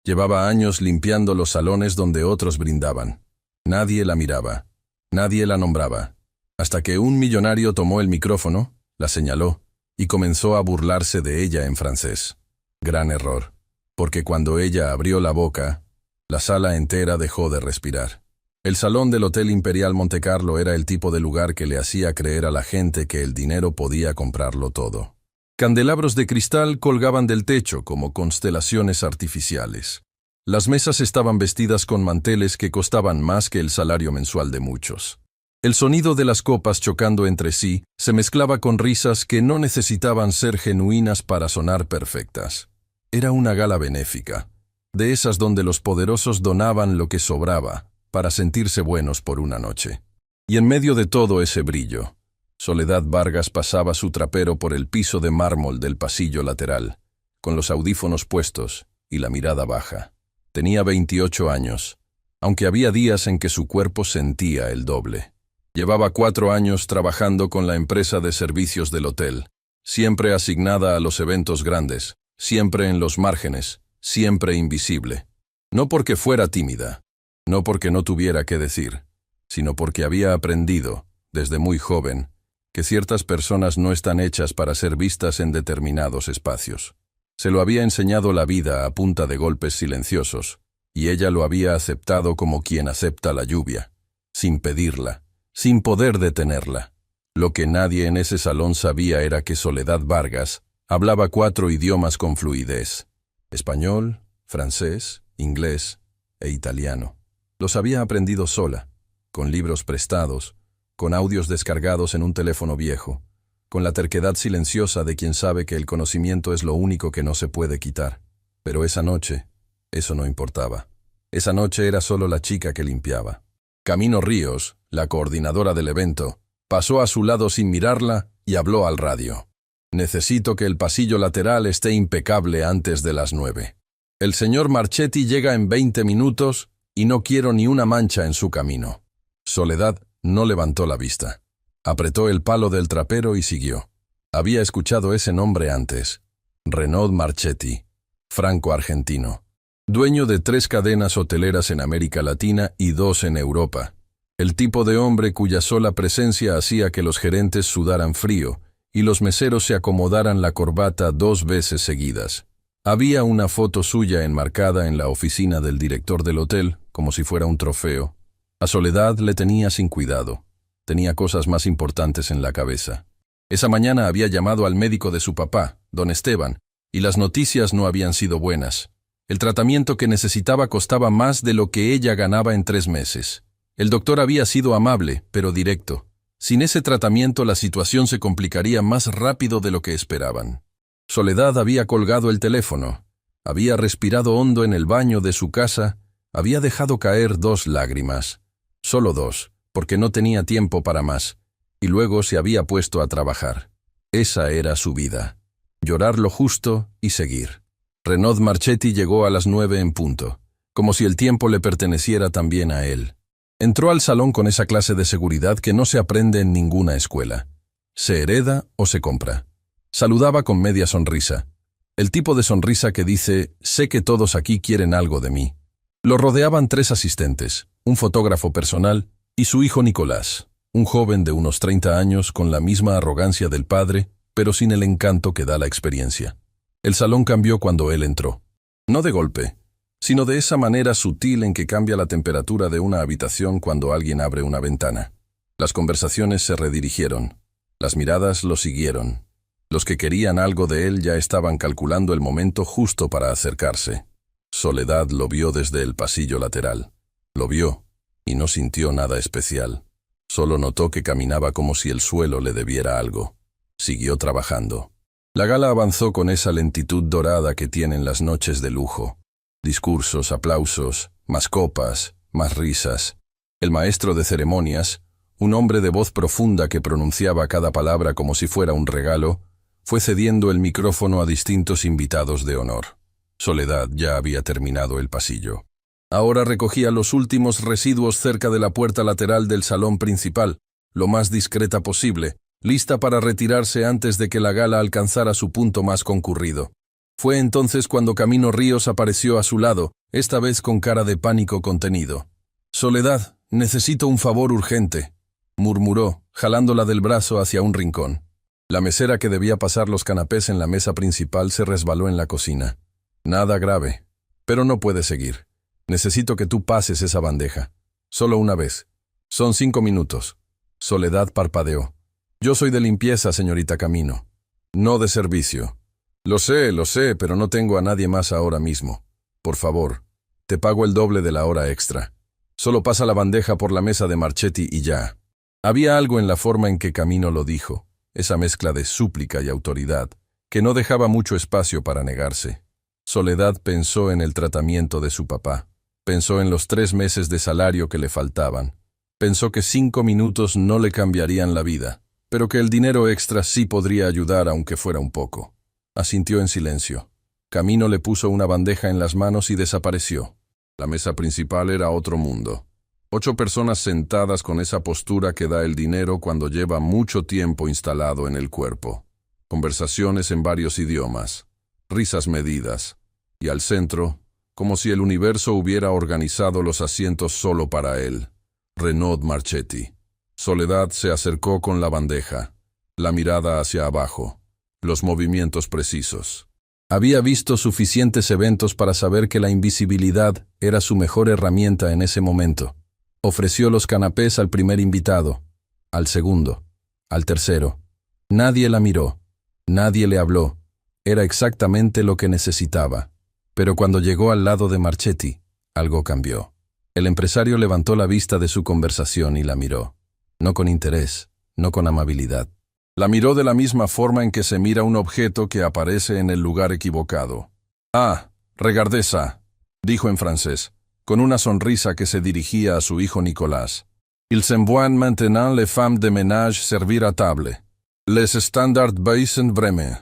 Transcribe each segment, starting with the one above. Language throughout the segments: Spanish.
Llevaba años limpiando los salones donde otros brindaban. Nadie la miraba, nadie la nombraba, hasta que un millonario tomó el micrófono, la señaló y comenzó a burlarse de ella en francés. Gran error, porque cuando ella abrió la boca, la sala entera dejó de respirar. El salón del Hotel Imperial Montecarlo era el tipo de lugar que le hacía creer a la gente que el dinero podía comprarlo todo. Candelabros de cristal colgaban del techo como constelaciones artificiales. Las mesas estaban vestidas con manteles que costaban más que el salario mensual de muchos. El sonido de las copas chocando entre sí se mezclaba con risas que no necesitaban ser genuinas para sonar perfectas. Era una gala benéfica, de esas donde los poderosos donaban lo que sobraba para sentirse buenos por una noche. Y en medio de todo ese brillo, Soledad Vargas pasaba su trapero por el piso de mármol del pasillo lateral, con los audífonos puestos y la mirada baja. Tenía 28 años, aunque había días en que su cuerpo sentía el doble. Llevaba 4 años trabajando con la empresa de servicios del hotel, siempre asignada a los eventos grandes, siempre en los márgenes, siempre invisible. No porque fuera tímida, no porque no tuviera qué decir, sino porque había aprendido, desde muy joven, que ciertas personas no están hechas para ser vistas en determinados espacios. Se lo había enseñado la vida a punta de golpes silenciosos, y ella lo había aceptado como quien acepta la lluvia, sin pedirla, sin poder detenerla. Lo que nadie en ese salón sabía era que Soledad Vargas hablaba 4 idiomas con fluidez: español, francés, inglés e italiano. Los había aprendido sola, con libros prestados, con audios descargados en un teléfono viejo, con la terquedad silenciosa de quien sabe que el conocimiento es lo único que no se puede quitar. Pero esa noche, eso no importaba. Esa noche era solo la chica que limpiaba. Camino Ríos, la coordinadora del evento, pasó a su lado sin mirarla y habló al radio. Necesito que el pasillo lateral esté impecable antes de las 9. El señor Marchetti llega en 20 minutos y no quiero ni una mancha en su camino. Soledad no levantó la vista. Apretó el palo del trapero y siguió. Había escuchado ese nombre antes. Renaud Marchetti, franco-argentino. Dueño de 3 cadenas hoteleras en América Latina y 2 en Europa. El tipo de hombre cuya sola presencia hacía que los gerentes sudaran frío y los meseros se acomodaran la corbata 2 veces seguidas. Había una foto suya enmarcada en la oficina del director del hotel, como si fuera un trofeo. A Soledad le tenía sin cuidado. Tenía cosas más importantes en la cabeza. Esa mañana había llamado al médico de su papá, don Esteban, y las noticias no habían sido buenas. El tratamiento que necesitaba costaba más de lo que ella ganaba en 3 meses. El doctor había sido amable, pero directo. Sin ese tratamiento la situación se complicaría más rápido de lo que esperaban. Soledad había colgado el teléfono, había respirado hondo en el baño de su casa, había dejado caer 2 lágrimas. Solo 2, porque no tenía tiempo para más, y luego se había puesto a trabajar. Esa era su vida. Llorar lo justo y seguir. Renaud Marchetti llegó a las 9 en punto, como si el tiempo le perteneciera también a él. Entró al salón con esa clase de seguridad que no se aprende en ninguna escuela. Se hereda o se compra. Saludaba con media sonrisa. El tipo de sonrisa que dice, sé que todos aquí quieren algo de mí. Lo rodeaban 3 asistentes, un fotógrafo personal y su hijo Nicolás, un joven de unos 30 años con la misma arrogancia del padre, pero sin el encanto que da la experiencia. El salón cambió cuando él entró. No de golpe, sino de esa manera sutil en que cambia la temperatura de una habitación cuando alguien abre una ventana. Las conversaciones se redirigieron. Las miradas lo siguieron. Los que querían algo de él ya estaban calculando el momento justo para acercarse. Soledad lo vio desde el pasillo lateral. Lo vio, y no sintió nada especial. Solo notó que caminaba como si el suelo le debiera algo. Siguió trabajando. La gala avanzó con esa lentitud dorada que tienen las noches de lujo. Discursos, aplausos, más copas, más risas. El maestro de ceremonias, un hombre de voz profunda que pronunciaba cada palabra como si fuera un regalo, fue cediendo el micrófono a distintos invitados de honor. Soledad ya había terminado el pasillo. Ahora recogía los últimos residuos cerca de la puerta lateral del salón principal, lo más discreta posible, lista para retirarse antes de que la gala alcanzara su punto más concurrido. Fue entonces cuando Camino Ríos apareció a su lado, esta vez con cara de pánico contenido. «Soledad, necesito un favor urgente», murmuró, jalándola del brazo hacia un rincón. La mesera que debía pasar los canapés en la mesa principal se resbaló en la cocina. «Nada grave, pero no puedes seguir. Necesito que tú pases esa bandeja. Solo una vez. Son 5 minutos». Soledad parpadeó. «Yo soy de limpieza, señorita Camino. No de servicio». Lo sé, pero no tengo a nadie más ahora mismo. Por favor, te pago el doble de la hora extra. Solo pasa la bandeja por la mesa de Marchetti y ya». Había algo en la forma en que Camino lo dijo, esa mezcla de súplica y autoridad, que no dejaba mucho espacio para negarse. Soledad pensó en el tratamiento de su papá. Pensó en los 3 meses de salario que le faltaban. Pensó que 5 minutos no le cambiarían la vida, pero que el dinero extra sí podría ayudar aunque fuera un poco. Asintió en silencio. Camino le puso una bandeja en las manos y desapareció. La mesa principal era otro mundo. 8 personas sentadas con esa postura que da el dinero cuando lleva mucho tiempo instalado en el cuerpo. Conversaciones en varios idiomas. Risas medidas. Y al centro, como si el universo hubiera organizado los asientos solo para él. Renaud Marchetti. Soledad se acercó con la bandeja, la mirada hacia abajo, los movimientos precisos. Había visto suficientes eventos para saber que la invisibilidad era su mejor herramienta en ese momento. Ofreció los canapés al primer invitado, al segundo, al tercero. Nadie la miró, nadie le habló. Era exactamente lo que necesitaba. Pero cuando llegó al lado de Marchetti, algo cambió. El empresario levantó la vista de su conversación y la miró. No con interés, no con amabilidad. La miró de la misma forma en que se mira un objeto que aparece en el lugar equivocado. «Ah, regardez ça», dijo en francés, con una sonrisa que se dirigía a su hijo Nicolás. «Ils envoient maintenant les femmes de ménage servir à table. Les standards baissent vraiment.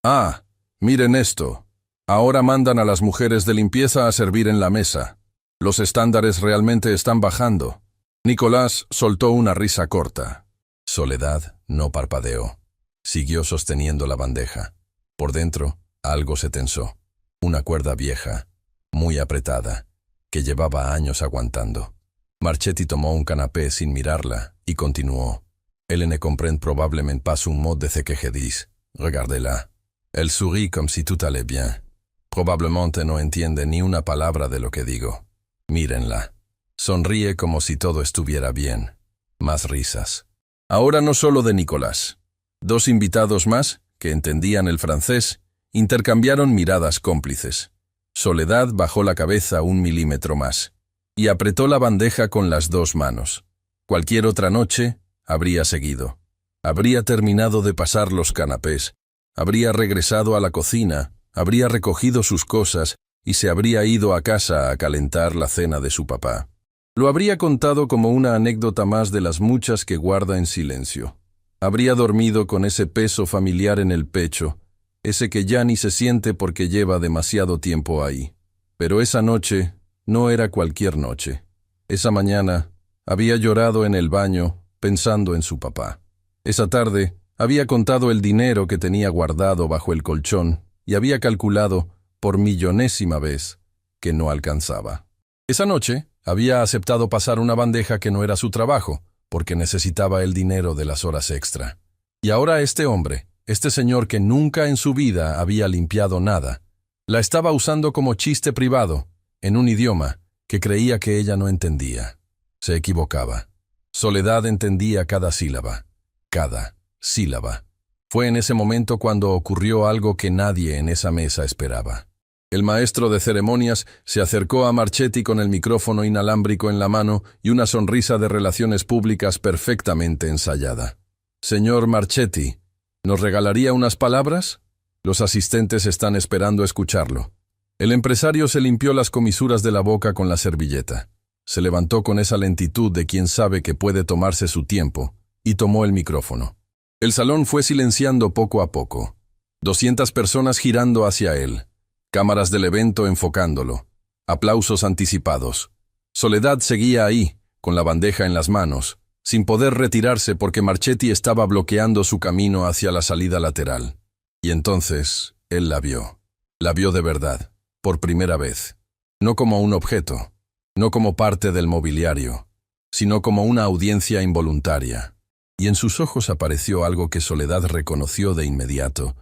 Ah, miren esto. Ahora mandan a las mujeres de limpieza a servir en la mesa. Los estándares realmente están bajando». Nicolás soltó una risa corta. Soledad no parpadeó. Siguió sosteniendo la bandeja. Por dentro, algo se tensó. Una cuerda vieja, muy apretada, que llevaba años aguantando. Marchetti tomó un canapé sin mirarla y continuó. «Elle ne comprend probablement pas un mot de ce que je dis. Regardez-la. Elle sourit comme si tout allait bien. Probablemente no entiende ni una palabra de lo que digo. Mírenla. Sonríe como si todo estuviera bien». Más risas. Ahora no solo de Nicolás. 2 invitados más, que entendían el francés, intercambiaron miradas cómplices. Soledad bajó la cabeza 1 milímetro más y apretó la bandeja con las 2 manos. Cualquier otra noche habría seguido. Habría terminado de pasar los canapés, habría regresado a la cocina, habría recogido sus cosas y se habría ido a casa a calentar la cena de su papá. Lo habría contado como una anécdota más de las muchas que guarda en silencio. Habría dormido con ese peso familiar en el pecho, ese que ya ni se siente porque lleva demasiado tiempo ahí. Pero esa noche no era cualquier noche. Esa mañana había llorado en el baño pensando en su papá. Esa tarde había contado el dinero que tenía guardado bajo el colchón y había calculado, por millonésima vez, que no alcanzaba. Esa noche había aceptado pasar una bandeja que no era su trabajo, porque necesitaba el dinero de las horas extra. Y ahora este hombre, este señor que nunca en su vida había limpiado nada, la estaba usando como chiste privado, en un idioma que creía que ella no entendía. Se equivocaba. Soledad entendía cada sílaba. Cada sílaba. Fue en ese momento cuando ocurrió algo que nadie en esa mesa esperaba. El maestro de ceremonias se acercó a Marchetti con el micrófono inalámbrico en la mano y una sonrisa de relaciones públicas perfectamente ensayada. «Señor Marchetti, ¿nos regalaría unas palabras? Los asistentes están esperando escucharlo». El empresario se limpió las comisuras de la boca con la servilleta. Se levantó con esa lentitud de quien sabe que puede tomarse su tiempo y tomó el micrófono. El salón fue silenciando poco a poco. 200 personas girando hacia él. Cámaras del evento enfocándolo. Aplausos anticipados. Soledad seguía ahí, con la bandeja en las manos, sin poder retirarse porque Marchetti estaba bloqueando su camino hacia la salida lateral. Y entonces, él la vio. La vio de verdad, por primera vez. No como un objeto, no como parte del mobiliario, sino como una audiencia involuntaria. Y en sus ojos apareció algo que Soledad reconoció de inmediato,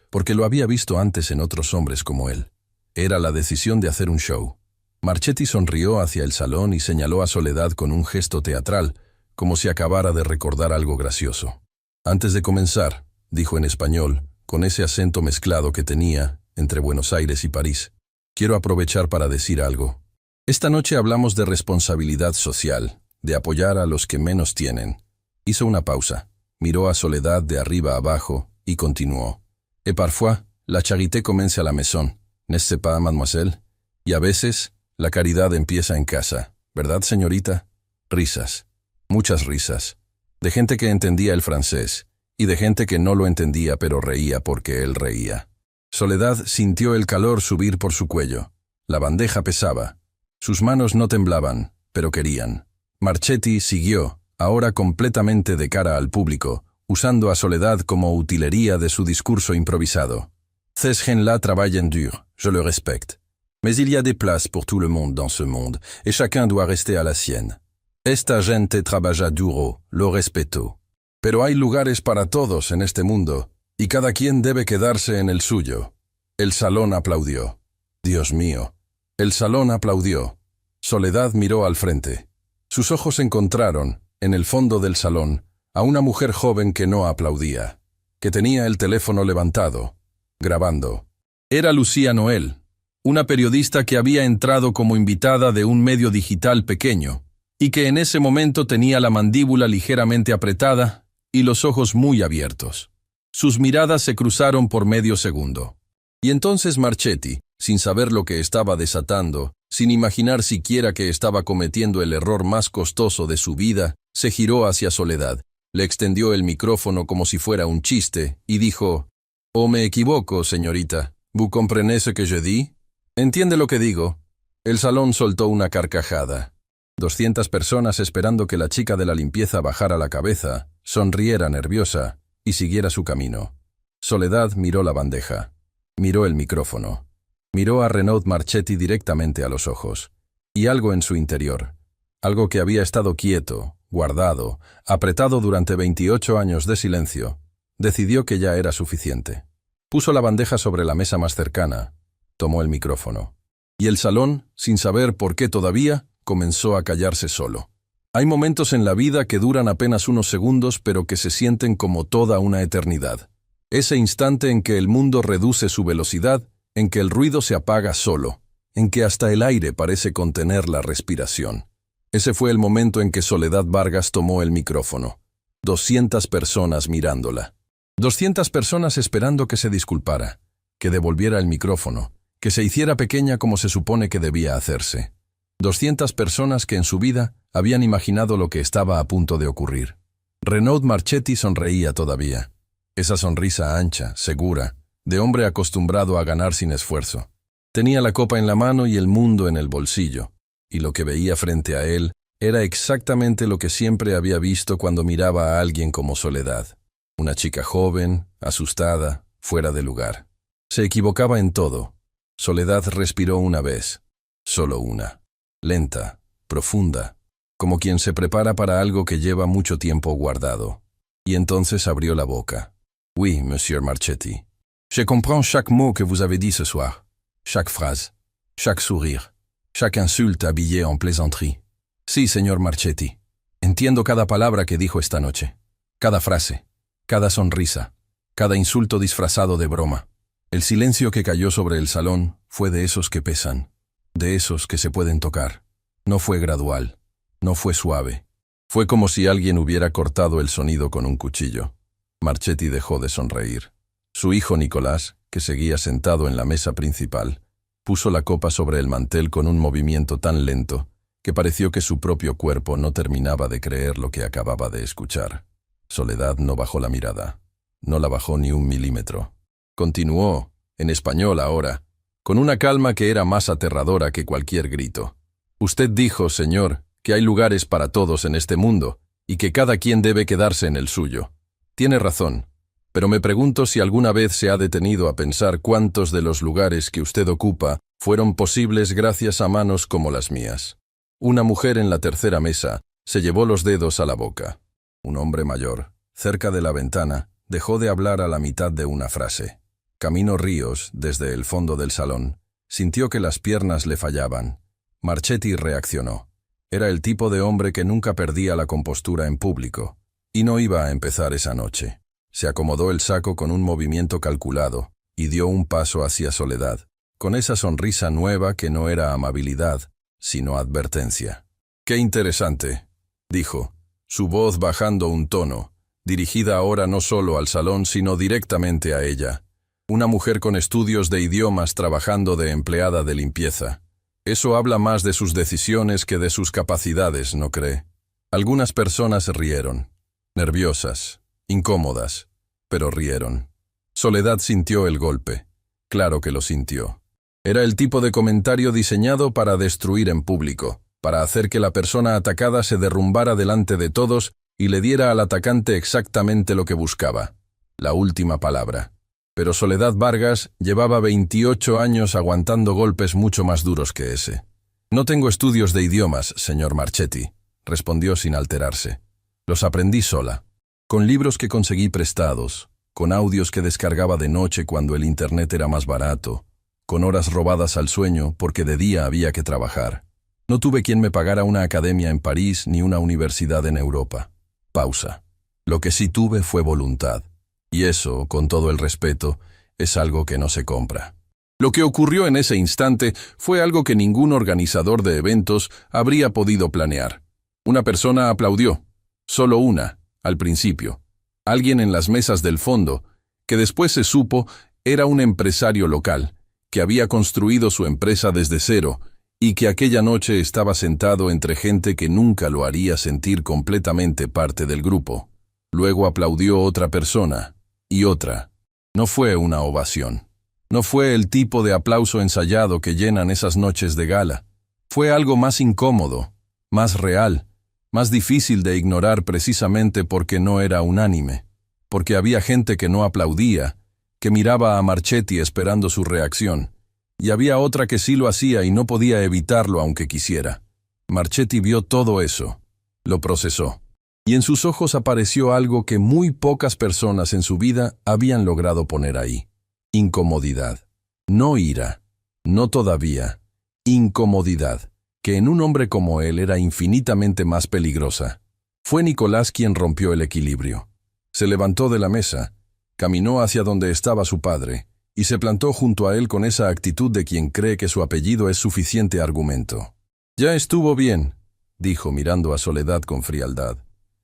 porque lo había visto antes en otros hombres como él. Era la decisión de hacer un show. Marchetti sonrió hacia el salón y señaló a Soledad con un gesto teatral, como si acabara de recordar algo gracioso. Antes de comenzar, dijo en español, con ese acento mezclado que tenía entre Buenos Aires y París, quiero aprovechar para decir algo. Esta noche hablamos de responsabilidad social, de apoyar a los que menos tienen. Hizo una pausa, miró a Soledad de arriba abajo y continuó. Et parfois, la charité commence à la maison, n'est-ce pas, mademoiselle? Y a veces, la caridad empieza en casa, ¿verdad, señorita? Risas, muchas risas, de gente que entendía el francés, y de gente que no lo entendía pero reía porque él reía. Soledad sintió el calor subir por su cuello. La bandeja pesaba. Sus manos no temblaban, pero querían. Marchetti siguió, ahora completamente de cara al público, usando a Soledad como utilería de su discurso improvisado. Ces gens-là travaillent dur, je le respecte. Mais il y a des places pour tout le monde dans ce monde, et chacun doit rester à la sienne. Esta gente trabaja duro, lo respeto. Pero hay lugares para todos en este mundo, y cada quien debe quedarse en el suyo. El salón aplaudió. Dios mío. El salón aplaudió. Soledad miró al frente. Sus ojos encontraron, en el fondo del salón, a una mujer joven que no aplaudía, que tenía el teléfono levantado, grabando. Era Lucía Noel, una periodista que había entrado como invitada de un medio digital pequeño, y que en ese momento tenía la mandíbula ligeramente apretada y los ojos muy abiertos. Sus miradas se cruzaron por medio segundo. Y entonces Marchetti, sin saber lo que estaba desatando, sin imaginar siquiera que estaba cometiendo el error más costoso de su vida, se giró hacia Soledad, le extendió el micrófono como si fuera un chiste, y dijo, «¿O me equivoco, señorita? ¿Vous comprenez ce que je dis?» «¿Entiende lo que digo?» El salón soltó una carcajada. 200 personas esperando que la chica de la limpieza bajara la cabeza, sonriera nerviosa y siguiera su camino. Soledad miró la bandeja, miró el micrófono, miró a Renaud Marchetti directamente a los ojos, y algo en su interior, algo que había estado quieto, guardado, apretado durante 28 años de silencio, decidió que ya era suficiente. Puso la bandeja sobre la mesa más cercana, tomó el micrófono, y el salón, sin saber por qué todavía, comenzó a callarse solo. Hay momentos en la vida que duran apenas unos segundos pero que se sienten como toda una eternidad. Ese instante en que el mundo reduce su velocidad, en que el ruido se apaga solo, en que hasta el aire parece contener la respiración. Ese fue el momento en que Soledad Vargas tomó el micrófono. 200 personas mirándola. 200 personas esperando que se disculpara, que devolviera el micrófono, que se hiciera pequeña como se supone que debía hacerse. 200 personas que en su vida habían imaginado lo que estaba a punto de ocurrir. Renaud Marchetti sonreía todavía. Esa sonrisa ancha, segura, de hombre acostumbrado a ganar sin esfuerzo. Tenía la copa en la mano y el mundo en el bolsillo, y lo que veía frente a él era exactamente lo que siempre había visto cuando miraba a alguien como Soledad. Una chica joven, asustada, fuera de lugar. Se equivocaba en todo. Soledad respiró una vez, solo una. Lenta, profunda, como quien se prepara para algo que lleva mucho tiempo guardado. Y entonces abrió la boca. «Oui, monsieur Marchetti. Je comprends chaque mot que vous avez dit ce soir. Chaque phrase, chaque sourire, chaque insulte habillée en plaisanterie. Sí, señor Marchetti. Entiendo cada palabra que dijo esta noche. Cada frase, cada sonrisa, cada insulto disfrazado de broma. El silencio que cayó sobre el salón fue de esos que pesan, de esos que se pueden tocar. No fue gradual, no fue suave. Fue como si alguien hubiera cortado el sonido con un cuchillo. Marchetti dejó de sonreír. Su hijo Nicolás, que seguía sentado en la mesa principal, puso la copa sobre el mantel con un movimiento tan lento que pareció que su propio cuerpo no terminaba de creer lo que acababa de escuchar. Soledad no bajó la mirada. No la bajó ni un milímetro. Continuó, en español ahora, con una calma que era más aterradora que cualquier grito. «Usted dijo, señor, que hay lugares para todos en este mundo y que cada quien debe quedarse en el suyo. Tiene razón. Pero me pregunto si alguna vez se ha detenido a pensar cuántos de los lugares que usted ocupa fueron posibles gracias a manos como las mías. Una mujer en la tercera mesa se llevó los dedos a la boca. Un hombre mayor, cerca de la ventana, dejó de hablar a la mitad de una frase. Camino Ríos, desde el fondo del salón, sintió que las piernas le fallaban. Marchetti reaccionó. Era el tipo de hombre que nunca perdía la compostura en público, y no iba a empezar esa noche. Se acomodó el saco con un movimiento calculado y dio un paso hacia Soledad, con esa sonrisa nueva que no era amabilidad, sino advertencia. «Qué interesante», dijo, su voz bajando un tono, dirigida ahora no solo al salón sino directamente a ella. Una mujer con estudios de idiomas trabajando de empleada de limpieza. Eso habla más de sus decisiones que de sus capacidades, ¿no cree? Algunas personas rieron, nerviosas, incómodas, pero rieron. Soledad sintió el golpe. Claro que lo sintió. Era el tipo de comentario diseñado para destruir en público, para hacer que la persona atacada se derrumbara delante de todos y le diera al atacante exactamente lo que buscaba, la última palabra. Pero Soledad Vargas llevaba 28 años aguantando golpes mucho más duros que ese. «No tengo estudios de idiomas, señor Marchetti», respondió sin alterarse. «Los aprendí sola, con libros que conseguí prestados, con audios que descargaba de noche cuando el internet era más barato, con horas robadas al sueño porque de día había que trabajar. No tuve quien me pagara una academia en París ni una universidad en Europa». Pausa. «Lo que sí tuve fue voluntad. Y eso, con todo el respeto, es algo que no se compra». Lo que ocurrió en ese instante fue algo que ningún organizador de eventos habría podido planear. Una persona aplaudió, solo una, al principio. Alguien en las mesas del fondo, que después se supo era un empresario local, que había construido su empresa desde cero y que aquella noche estaba sentado entre gente que nunca lo haría sentir completamente parte del grupo. Luego aplaudió otra persona, y otra. No fue una ovación. No fue el tipo de aplauso ensayado que llenan esas noches de gala. Fue algo más incómodo, más real, más difícil de ignorar precisamente porque no era unánime, porque había gente que no aplaudía, que miraba a Marchetti esperando su reacción, y había otra que sí lo hacía y no podía evitarlo aunque quisiera. Marchetti vio todo eso, lo procesó, y en sus ojos apareció algo que muy pocas personas en su vida habían logrado poner ahí. Incomodidad. No ira, no todavía. Incomodidad, que en un hombre como él era infinitamente más peligrosa. Fue Nicolás quien rompió el equilibrio. Se levantó de la mesa, caminó hacia donde estaba su padre, y se plantó junto a él con esa actitud de quien cree que su apellido es suficiente argumento. «Ya estuvo bien», dijo mirando a Soledad con frialdad.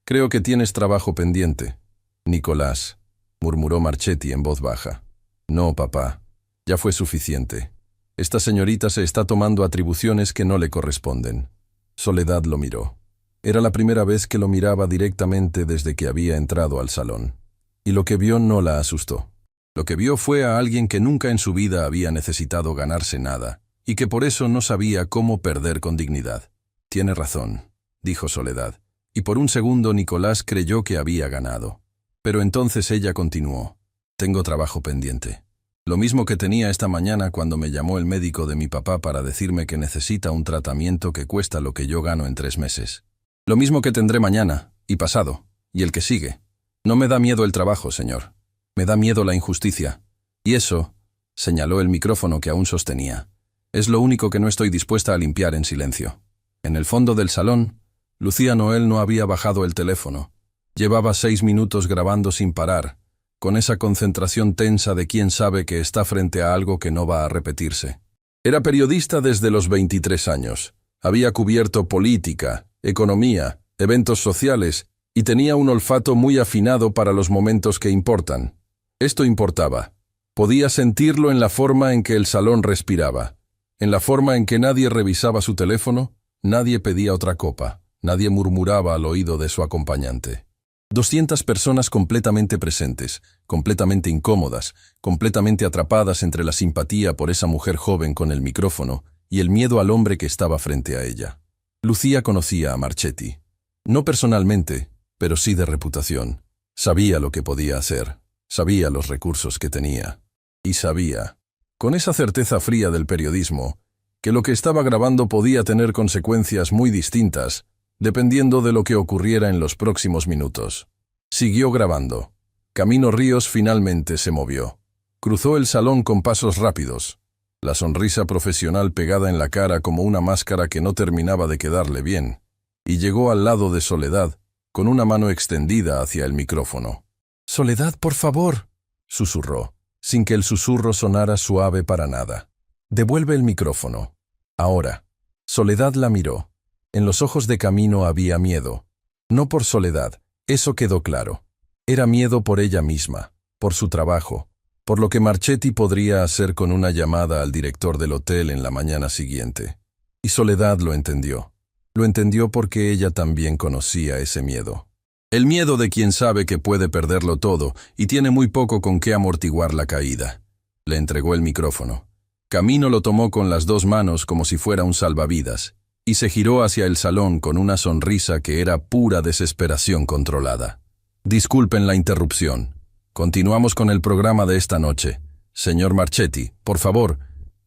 «Creo que tienes trabajo pendiente». «Nicolás», murmuró Marchetti en voz baja. «No, papá, ya fue suficiente. Esta señorita se está tomando atribuciones que no le corresponden». Soledad lo miró. Era la primera vez que lo miraba directamente desde que había entrado al salón. Y lo que vio no la asustó. Lo que vio fue a alguien que nunca en su vida había necesitado ganarse nada, y que por eso no sabía cómo perder con dignidad. «Tiene razón», dijo Soledad, y por un segundo Nicolás creyó que había ganado. Pero entonces ella continuó. «Tengo trabajo pendiente. Lo mismo que tenía esta mañana cuando me llamó el médico de mi papá para decirme que necesita un tratamiento que cuesta lo que yo gano en 3 meses. Lo mismo que tendré mañana, y pasado, y el que sigue. No me da miedo el trabajo, señor. Me da miedo la injusticia. Y eso», señaló el micrófono que aún sostenía, «es lo único que no estoy dispuesta a limpiar en silencio». En el fondo del salón, Lucía Noel no había bajado el teléfono. Llevaba 6 minutos grabando sin parar, con esa concentración tensa de quien sabe que está frente a algo que no va a repetirse. Era periodista desde los 23 años. Había cubierto política, economía, eventos sociales, y tenía un olfato muy afinado para los momentos que importan. Esto importaba. Podía sentirlo en la forma en que el salón respiraba, en la forma en que nadie revisaba su teléfono, nadie pedía otra copa, nadie murmuraba al oído de su acompañante. 200 personas completamente presentes, completamente incómodas, completamente atrapadas entre la simpatía por esa mujer joven con el micrófono y el miedo al hombre que estaba frente a ella. Lucía conocía a Marchetti. No personalmente, pero sí de reputación. Sabía lo que podía hacer. Sabía los recursos que tenía. Y sabía, con esa certeza fría del periodismo, que lo que estaba grabando podía tener consecuencias muy distintas, dependiendo de lo que ocurriera en los próximos minutos. Siguió grabando. Camino Ríos finalmente se movió. Cruzó el salón con pasos rápidos, la sonrisa profesional pegada en la cara como una máscara que no terminaba de quedarle bien, y llegó al lado de Soledad, con una mano extendida hacia el micrófono. «Soledad, por favor», susurró, sin que el susurro sonara suave para nada. «Devuelve el micrófono. Ahora». Soledad la miró. En los ojos de Camino había miedo. No por Soledad, eso quedó claro. Era miedo por ella misma, por su trabajo, por lo que Marchetti podría hacer con una llamada al director del hotel en la mañana siguiente. Y Soledad lo entendió. Lo entendió porque ella también conocía ese miedo. El miedo de quien sabe que puede perderlo todo y tiene muy poco con qué amortiguar la caída. Le entregó el micrófono. Camino lo tomó con las dos manos como si fuera un salvavidas, y se giró hacia el salón con una sonrisa que era pura desesperación controlada. «Disculpen la interrupción. Continuamos con el programa de esta noche. Señor Marchetti, por favor».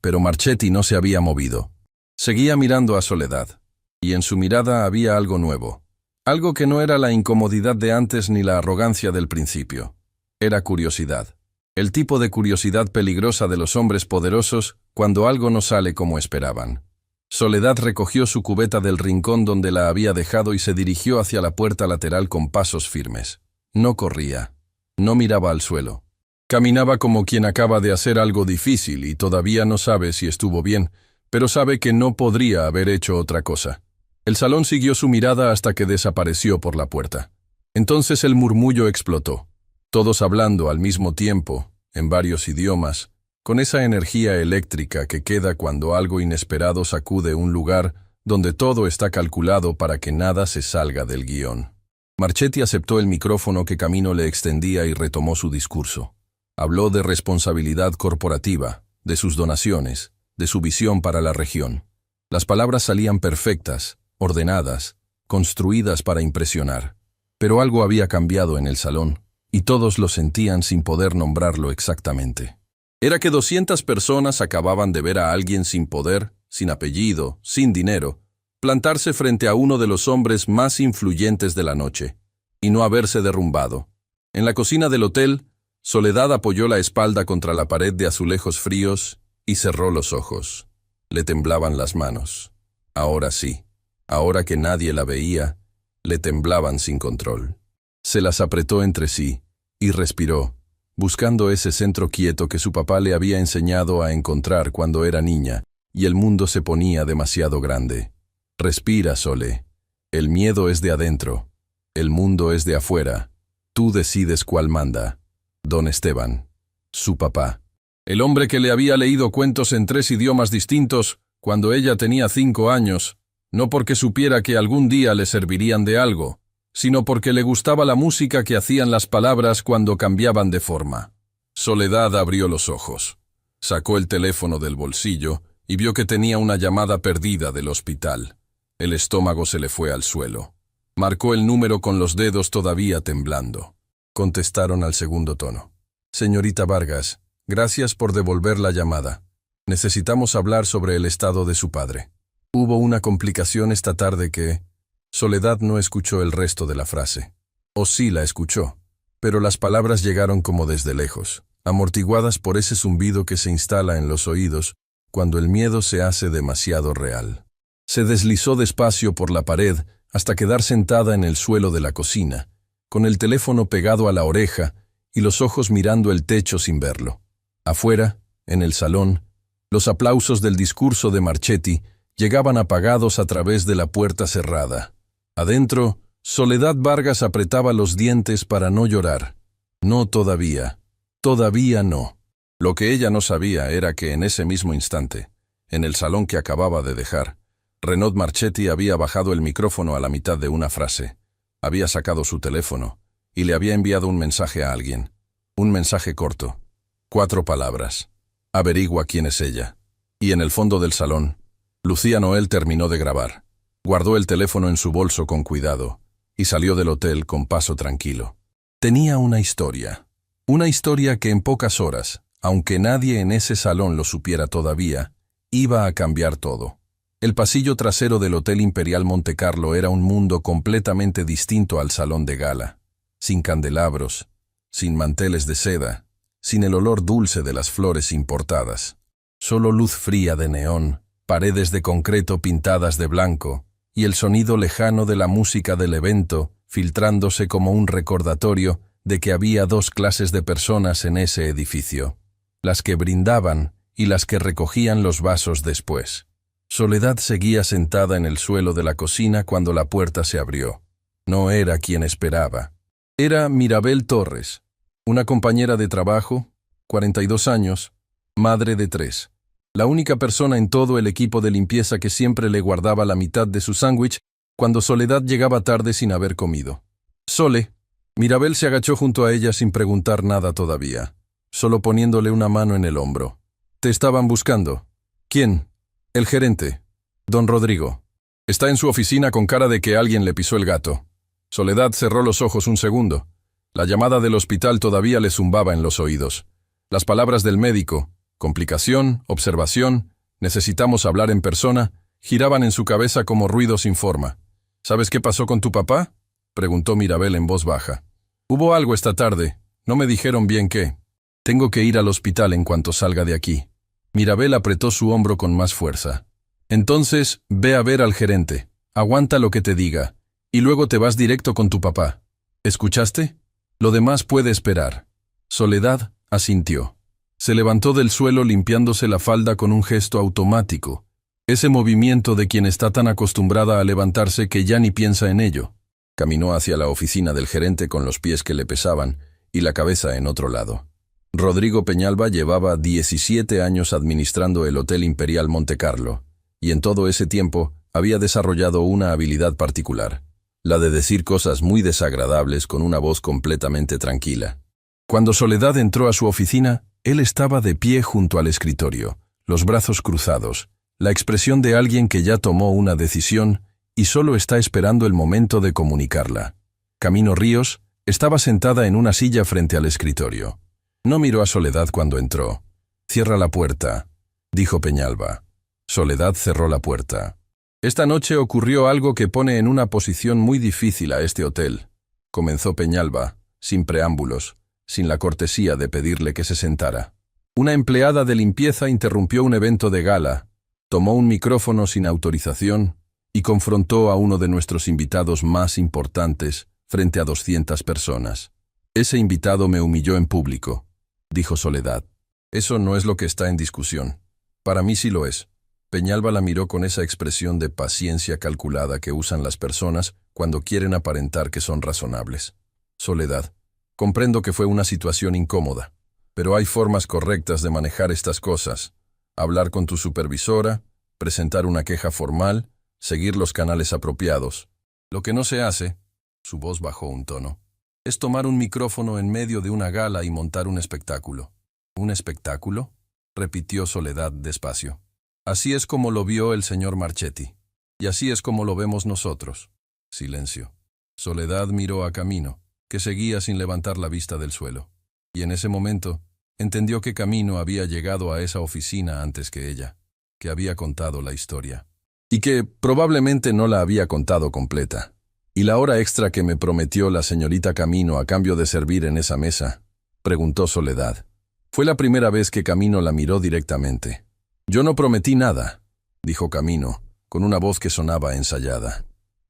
Pero Marchetti no se había movido. Seguía mirando a Soledad, y en su mirada había algo nuevo. Algo que no era la incomodidad de antes ni la arrogancia del principio. Era curiosidad. El tipo de curiosidad peligrosa de los hombres poderosos cuando algo no sale como esperaban. Soledad recogió su cubeta del rincón donde la había dejado y se dirigió hacia la puerta lateral con pasos firmes. No corría. No miraba al suelo. Caminaba como quien acaba de hacer algo difícil y todavía no sabe si estuvo bien, pero sabe que no podría haber hecho otra cosa. El salón siguió su mirada hasta que desapareció por la puerta. Entonces el murmullo explotó. Todos hablando al mismo tiempo, en varios idiomas, con esa energía eléctrica que queda cuando algo inesperado sacude un lugar donde todo está calculado para que nada se salga del guión. Marchetti aceptó el micrófono que Camino le extendía y retomó su discurso. Habló de responsabilidad corporativa, de sus donaciones, de su visión para la región. Las palabras salían perfectas, ordenadas, construidas para impresionar. Pero algo había cambiado en el salón, y todos lo sentían sin poder nombrarlo exactamente. Era que 200 personas acababan de ver a alguien sin poder, sin apellido, sin dinero, plantarse frente a uno de los hombres más influyentes de la noche, y no haberse derrumbado. En la cocina del hotel, Soledad apoyó la espalda contra la pared de azulejos fríos y cerró los ojos. Le temblaban las manos. Ahora sí, ahora que nadie la veía, le temblaban sin control. Se las apretó entre sí y respiró, buscando ese centro quieto que su papá le había enseñado a encontrar cuando era niña y el mundo se ponía demasiado grande. Respira, Sole. El miedo es de adentro. El mundo es de afuera. Tú decides cuál manda. Don Esteban. Su papá. El hombre que le había leído cuentos en 3 idiomas distintos cuando ella tenía 5 años, no porque supiera que algún día le servirían de algo, sino porque le gustaba la música que hacían las palabras cuando cambiaban de forma. Soledad abrió los ojos. Sacó el teléfono del bolsillo y vio que tenía una llamada perdida del hospital. El estómago se le fue al suelo. Marcó el número con los dedos todavía temblando. Contestaron al segundo tono. «Señorita Vargas, gracias por devolver la llamada. Necesitamos hablar sobre el estado de su padre. Hubo una complicación esta tarde que...» Soledad no escuchó el resto de la frase. O sí la escuchó, pero las palabras llegaron como desde lejos, amortiguadas por ese zumbido que se instala en los oídos cuando el miedo se hace demasiado real. Se deslizó despacio por la pared hasta quedar sentada en el suelo de la cocina, con el teléfono pegado a la oreja y los ojos mirando el techo sin verlo. Afuera, en el salón, los aplausos del discurso de Marchetti llegaban apagados a través de la puerta cerrada. Adentro, Soledad Vargas apretaba los dientes para no llorar. No todavía. Todavía no. Lo que ella no sabía era que en ese mismo instante, en el salón que acababa de dejar, Renaud Marchetti había bajado el micrófono a la mitad de una frase. Había sacado su teléfono y le había enviado un mensaje a alguien. Un mensaje corto. 4 palabras. Averigua quién es ella. Y en el fondo del salón, Lucía Noel terminó de grabar. Guardó el teléfono en su bolso con cuidado y salió del hotel con paso tranquilo. Tenía una historia. Una historia que en pocas horas, aunque nadie en ese salón lo supiera todavía, iba a cambiar todo. El pasillo trasero del Hotel Imperial Montecarlo era un mundo completamente distinto al salón de gala, sin candelabros, sin manteles de seda, sin el olor dulce de las flores importadas. Solo luz fría de neón, paredes de concreto pintadas de blanco, y el sonido lejano de la música del evento, filtrándose como un recordatorio de que había dos clases de personas en ese edificio: las que brindaban y las que recogían los vasos después. Soledad seguía sentada en el suelo de la cocina cuando la puerta se abrió. No era quien esperaba. Era Mirabel Torres, una compañera de trabajo, 42 años, madre de 3. La única persona en todo el equipo de limpieza que siempre le guardaba la mitad de su sándwich cuando Soledad llegaba tarde sin haber comido. Sole. Mirabel se agachó junto a ella sin preguntar nada todavía, solo poniéndole una mano en el hombro. «Te estaban buscando». «¿Quién?» «El gerente. Don Rodrigo. Está en su oficina con cara de que alguien le pisó el gato». Soledad cerró los ojos un segundo. La llamada del hospital todavía le zumbaba en los oídos. Las palabras del médico, complicación, observación, necesitamos hablar en persona, giraban en su cabeza como ruido sin forma. «¿Sabes qué pasó con tu papá?», preguntó Mirabel en voz baja. «Hubo algo esta tarde. No me dijeron bien qué. Tengo que ir al hospital en cuanto salga de aquí». Mirabel apretó su hombro con más fuerza. «Entonces, ve a ver al gerente. Aguanta lo que te diga. Y luego te vas directo con tu papá. ¿Escuchaste? Lo demás puede esperar». Soledad asintió. Se levantó del suelo limpiándose la falda con un gesto automático. Ese movimiento de quien está tan acostumbrada a levantarse que ya ni piensa en ello. Caminó hacia la oficina del gerente con los pies que le pesaban y la cabeza en otro lado. Rodrigo Peñalba llevaba 17 años administrando el Hotel Imperial Montecarlo, y en todo ese tiempo había desarrollado una habilidad particular, la de decir cosas muy desagradables con una voz completamente tranquila. Cuando Soledad entró a su oficina, él estaba de pie junto al escritorio, los brazos cruzados, la expresión de alguien que ya tomó una decisión y solo está esperando el momento de comunicarla. Camino Ríos estaba sentada en una silla frente al escritorio. No miró a Soledad cuando entró. «Cierra la puerta», dijo Peñalba. Soledad cerró la puerta. «Esta noche ocurrió algo que pone en una posición muy difícil a este hotel», comenzó Peñalba, sin preámbulos, sin la cortesía de pedirle que se sentara. Una empleada de limpieza interrumpió un evento de gala, tomó un micrófono sin autorización y confrontó a uno de nuestros invitados más importantes frente a 200 personas. «Ese invitado me humilló en público», dijo Soledad. «Eso no es lo que está en discusión. Para mí sí lo es». Peñalba la miró con esa expresión de paciencia calculada que usan las personas cuando quieren aparentar que son razonables. «Soledad, comprendo que fue una situación incómoda, pero hay formas correctas de manejar estas cosas. Hablar con tu supervisora, presentar una queja formal, seguir los canales apropiados. Lo que no se hace», su voz bajó un tono, «es tomar un micrófono en medio de una gala y montar un espectáculo». «¿Un espectáculo?», repitió Soledad despacio. «Así es como lo vio el señor Marchetti. Y así es como lo vemos nosotros». Silencio. Soledad miró a Camino, que seguía sin levantar la vista del suelo. Y en ese momento, entendió que Camino había llegado a esa oficina antes que ella, que había contado la historia. Y que probablemente no la había contado completa. «¿Y la hora extra que me prometió la señorita Camino a cambio de servir en esa mesa?», preguntó Soledad. Fue la primera vez que Camino la miró directamente. «Yo no prometí nada», dijo Camino, con una voz que sonaba ensayada.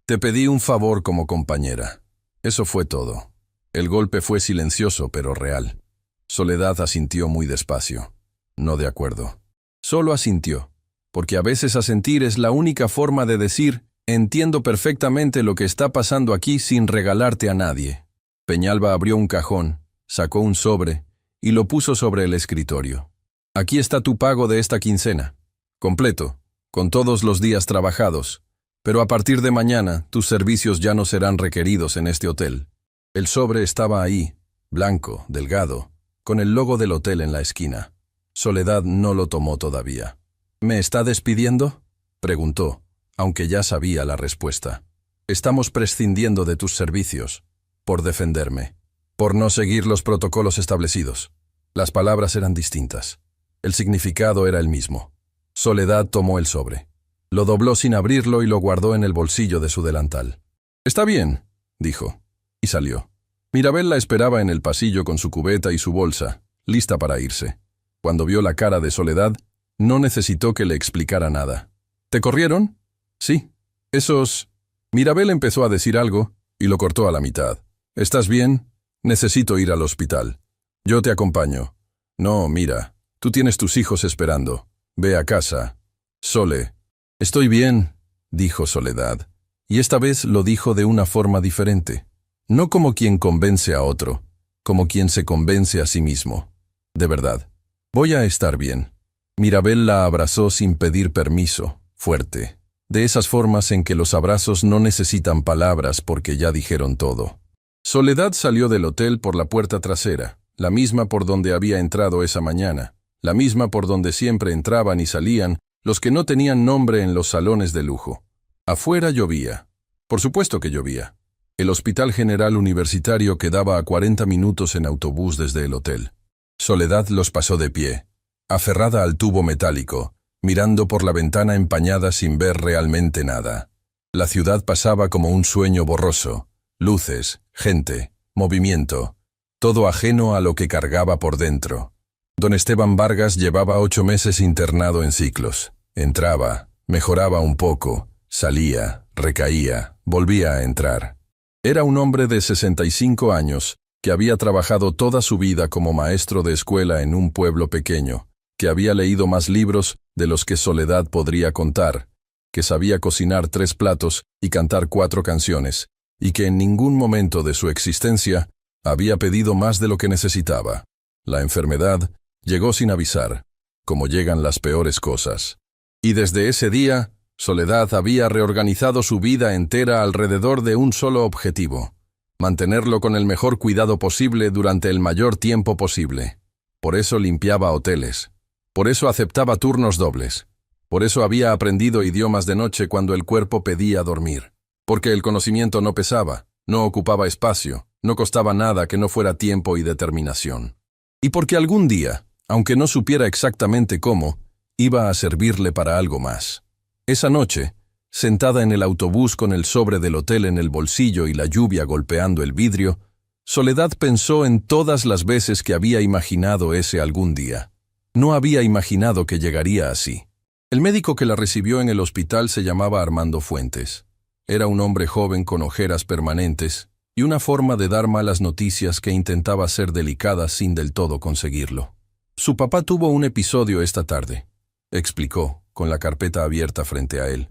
«Te pedí un favor como compañera. Eso fue todo». El golpe fue silencioso pero real. Soledad asintió muy despacio. No de acuerdo. Solo asintió, porque a veces asentir es la única forma de decir «entiendo perfectamente lo que está pasando aquí sin regalarte a nadie». Peñalba abrió un cajón, sacó un sobre y lo puso sobre el escritorio. «Aquí está tu pago de esta quincena. Completo, con todos los días trabajados. Pero a partir de mañana, tus servicios ya no serán requeridos en este hotel». El sobre estaba ahí, blanco, delgado, con el logo del hotel en la esquina. Soledad no lo tomó todavía. «¿Me está despidiendo?», preguntó, aunque ya sabía la respuesta. «Estamos prescindiendo de tus servicios, por defenderme». por no seguir los protocolos establecidos. Las palabras eran distintas. El significado era el mismo. Soledad tomó el sobre. Lo dobló sin abrirlo y lo guardó en el bolsillo de su delantal. «Está bien», dijo, y salió. Mirabel la esperaba en el pasillo con su cubeta y su bolsa, lista para irse. Cuando vio la cara de Soledad, no necesitó que le explicara nada. «¿Te corrieron?» «Sí. Esos...» Mirabel empezó a decir algo y lo cortó a la mitad. «¿Estás bien? Necesito ir al hospital. Yo te acompaño». «No, mira, tú tienes tus hijos esperando. Ve a casa. Sole». «Estoy bien», dijo Soledad, y esta vez lo dijo de una forma diferente. No como quien convence a otro, como quien se convence a sí mismo. «De verdad, voy a estar bien». Mirabel la abrazó sin pedir permiso, fuerte, de esas formas en que los abrazos no necesitan palabras porque ya dijeron todo. Soledad salió del hotel por la puerta trasera, la misma por donde había entrado esa mañana, la misma por donde siempre entraban y salían los que no tenían nombre en los salones de lujo. Afuera llovía. Por supuesto que llovía. El Hospital General Universitario quedaba a 40 minutos en autobús desde el hotel. Soledad los pasó de pie, aferrada al tubo metálico, mirando por la ventana empañada sin ver realmente nada. La ciudad pasaba como un sueño borroso, luces, gente, movimiento, todo ajeno a lo que cargaba por dentro. Don Esteban Vargas llevaba 8 meses internado en ciclos. Entraba, mejoraba un poco, salía, recaía, volvía a entrar. Era un hombre de 65 años, que había trabajado toda su vida como maestro de escuela en un pueblo pequeño, que había leído más libros de los que Soledad podría contar, que sabía cocinar 3 platos y cantar 4 canciones, y que en ningún momento de su existencia había pedido más de lo que necesitaba. La enfermedad llegó sin avisar, como llegan las peores cosas. Y desde ese día, Soledad había reorganizado su vida entera alrededor de un solo objetivo: mantenerlo con el mejor cuidado posible durante el mayor tiempo posible. Por eso limpiaba hoteles. Por eso aceptaba turnos dobles. Por eso había aprendido idiomas de noche cuando el cuerpo pedía dormir. Porque el conocimiento no pesaba, no ocupaba espacio, no costaba nada que no fuera tiempo y determinación. Y porque algún día, aunque no supiera exactamente cómo, iba a servirle para algo más. Esa noche, sentada en el autobús con el sobre del hotel en el bolsillo y la lluvia golpeando el vidrio, Soledad pensó en todas las veces que había imaginado ese algún día. No había imaginado que llegaría así. El médico que la recibió en el hospital se llamaba Armando Fuentes. Era un hombre joven con ojeras permanentes y una forma de dar malas noticias que intentaba ser delicada sin del todo conseguirlo. «Su papá tuvo un episodio esta tarde», explicó, con la carpeta abierta frente a él.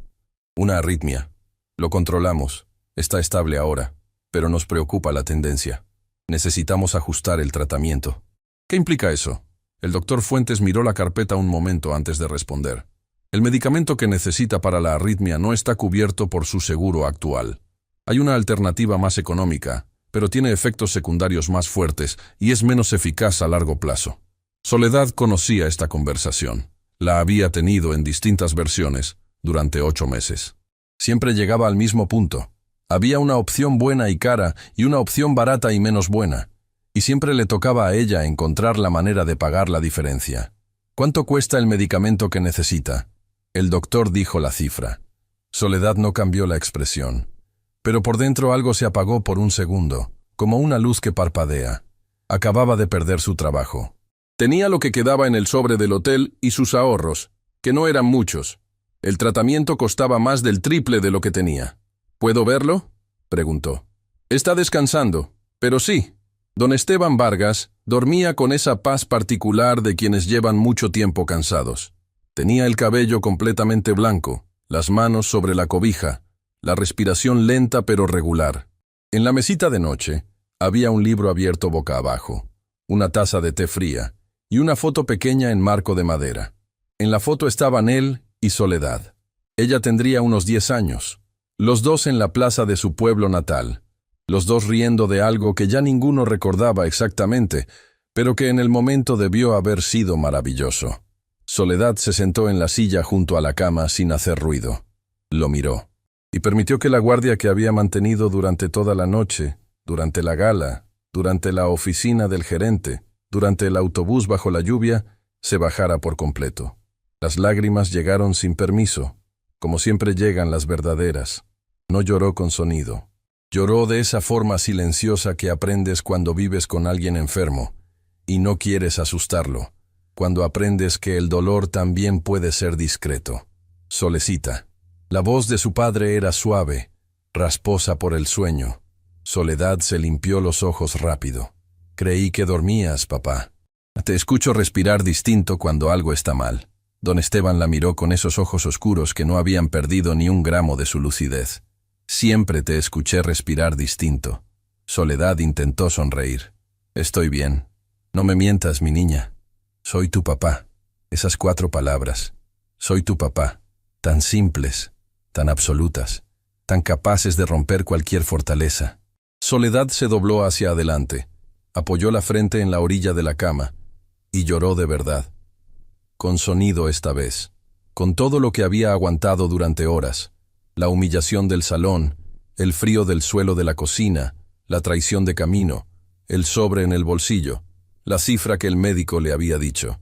«Una arritmia. Lo controlamos. Está estable ahora, pero nos preocupa la tendencia. Necesitamos ajustar el tratamiento». «¿Qué implica eso?» El doctor Fuentes miró la carpeta un momento antes de responder. «El medicamento que necesita para la arritmia no está cubierto por su seguro actual. Hay una alternativa más económica, pero tiene efectos secundarios más fuertes y es menos eficaz a largo plazo». Soledad conocía esta conversación. La había tenido en distintas versiones durante 8 meses. Siempre llegaba al mismo punto. Había una opción buena y cara y una opción barata y menos buena. Y siempre le tocaba a ella encontrar la manera de pagar la diferencia. «¿Cuánto cuesta el medicamento que necesita?» El doctor dijo la cifra. Soledad no cambió la expresión. Pero por dentro algo se apagó por un segundo, como una luz que parpadea. Acababa de perder su trabajo. Tenía lo que quedaba en el sobre del hotel y sus ahorros, que no eran muchos. El tratamiento costaba más del triple de lo que tenía. «¿Puedo verlo?», preguntó. «Está descansando, pero sí». Don Esteban Vargas dormía con esa paz particular de quienes llevan mucho tiempo cansados. Tenía el cabello completamente blanco, las manos sobre la cobija, la respiración lenta pero regular. En la mesita de noche había un libro abierto boca abajo, una taza de té fría y una foto pequeña en marco de madera. En la foto estaban él y Soledad. Ella tendría unos 10 años, los dos en la plaza de su pueblo natal, los dos riendo de algo que ya ninguno recordaba exactamente, pero que en el momento debió haber sido maravilloso. Soledad se sentó en la silla junto a la cama sin hacer ruido. Lo miró, y permitió que la guardia que había mantenido durante toda la noche, durante la gala, durante la oficina del gerente, durante el autobús bajo la lluvia, se bajara por completo. Las lágrimas llegaron sin permiso, como siempre llegan las verdaderas. No lloró con sonido. Lloró de esa forma silenciosa que aprendes cuando vives con alguien enfermo y no quieres asustarlo, cuando aprendes que el dolor también puede ser discreto. Solecita. La voz de su padre era suave, rasposa por el sueño. Soledad se limpió los ojos rápido. Creí que dormías, papá. Te escucho respirar distinto cuando algo está mal. Don Esteban la miró con esos ojos oscuros que no habían perdido ni un gramo de su lucidez. Siempre te escuché respirar distinto. Soledad intentó sonreír. Estoy bien. No me mientas, mi niña. Soy tu papá. Esas 4 palabras. Soy tu papá. Tan simples, tan absolutas, tan capaces de romper cualquier fortaleza. Soledad se dobló hacia adelante, apoyó la frente en la orilla de la cama y lloró de verdad. Con sonido esta vez, con todo lo que había aguantado durante horas, la humillación del salón, el frío del suelo de la cocina, la traición de camino, el sobre en el bolsillo, la cifra que el médico le había dicho.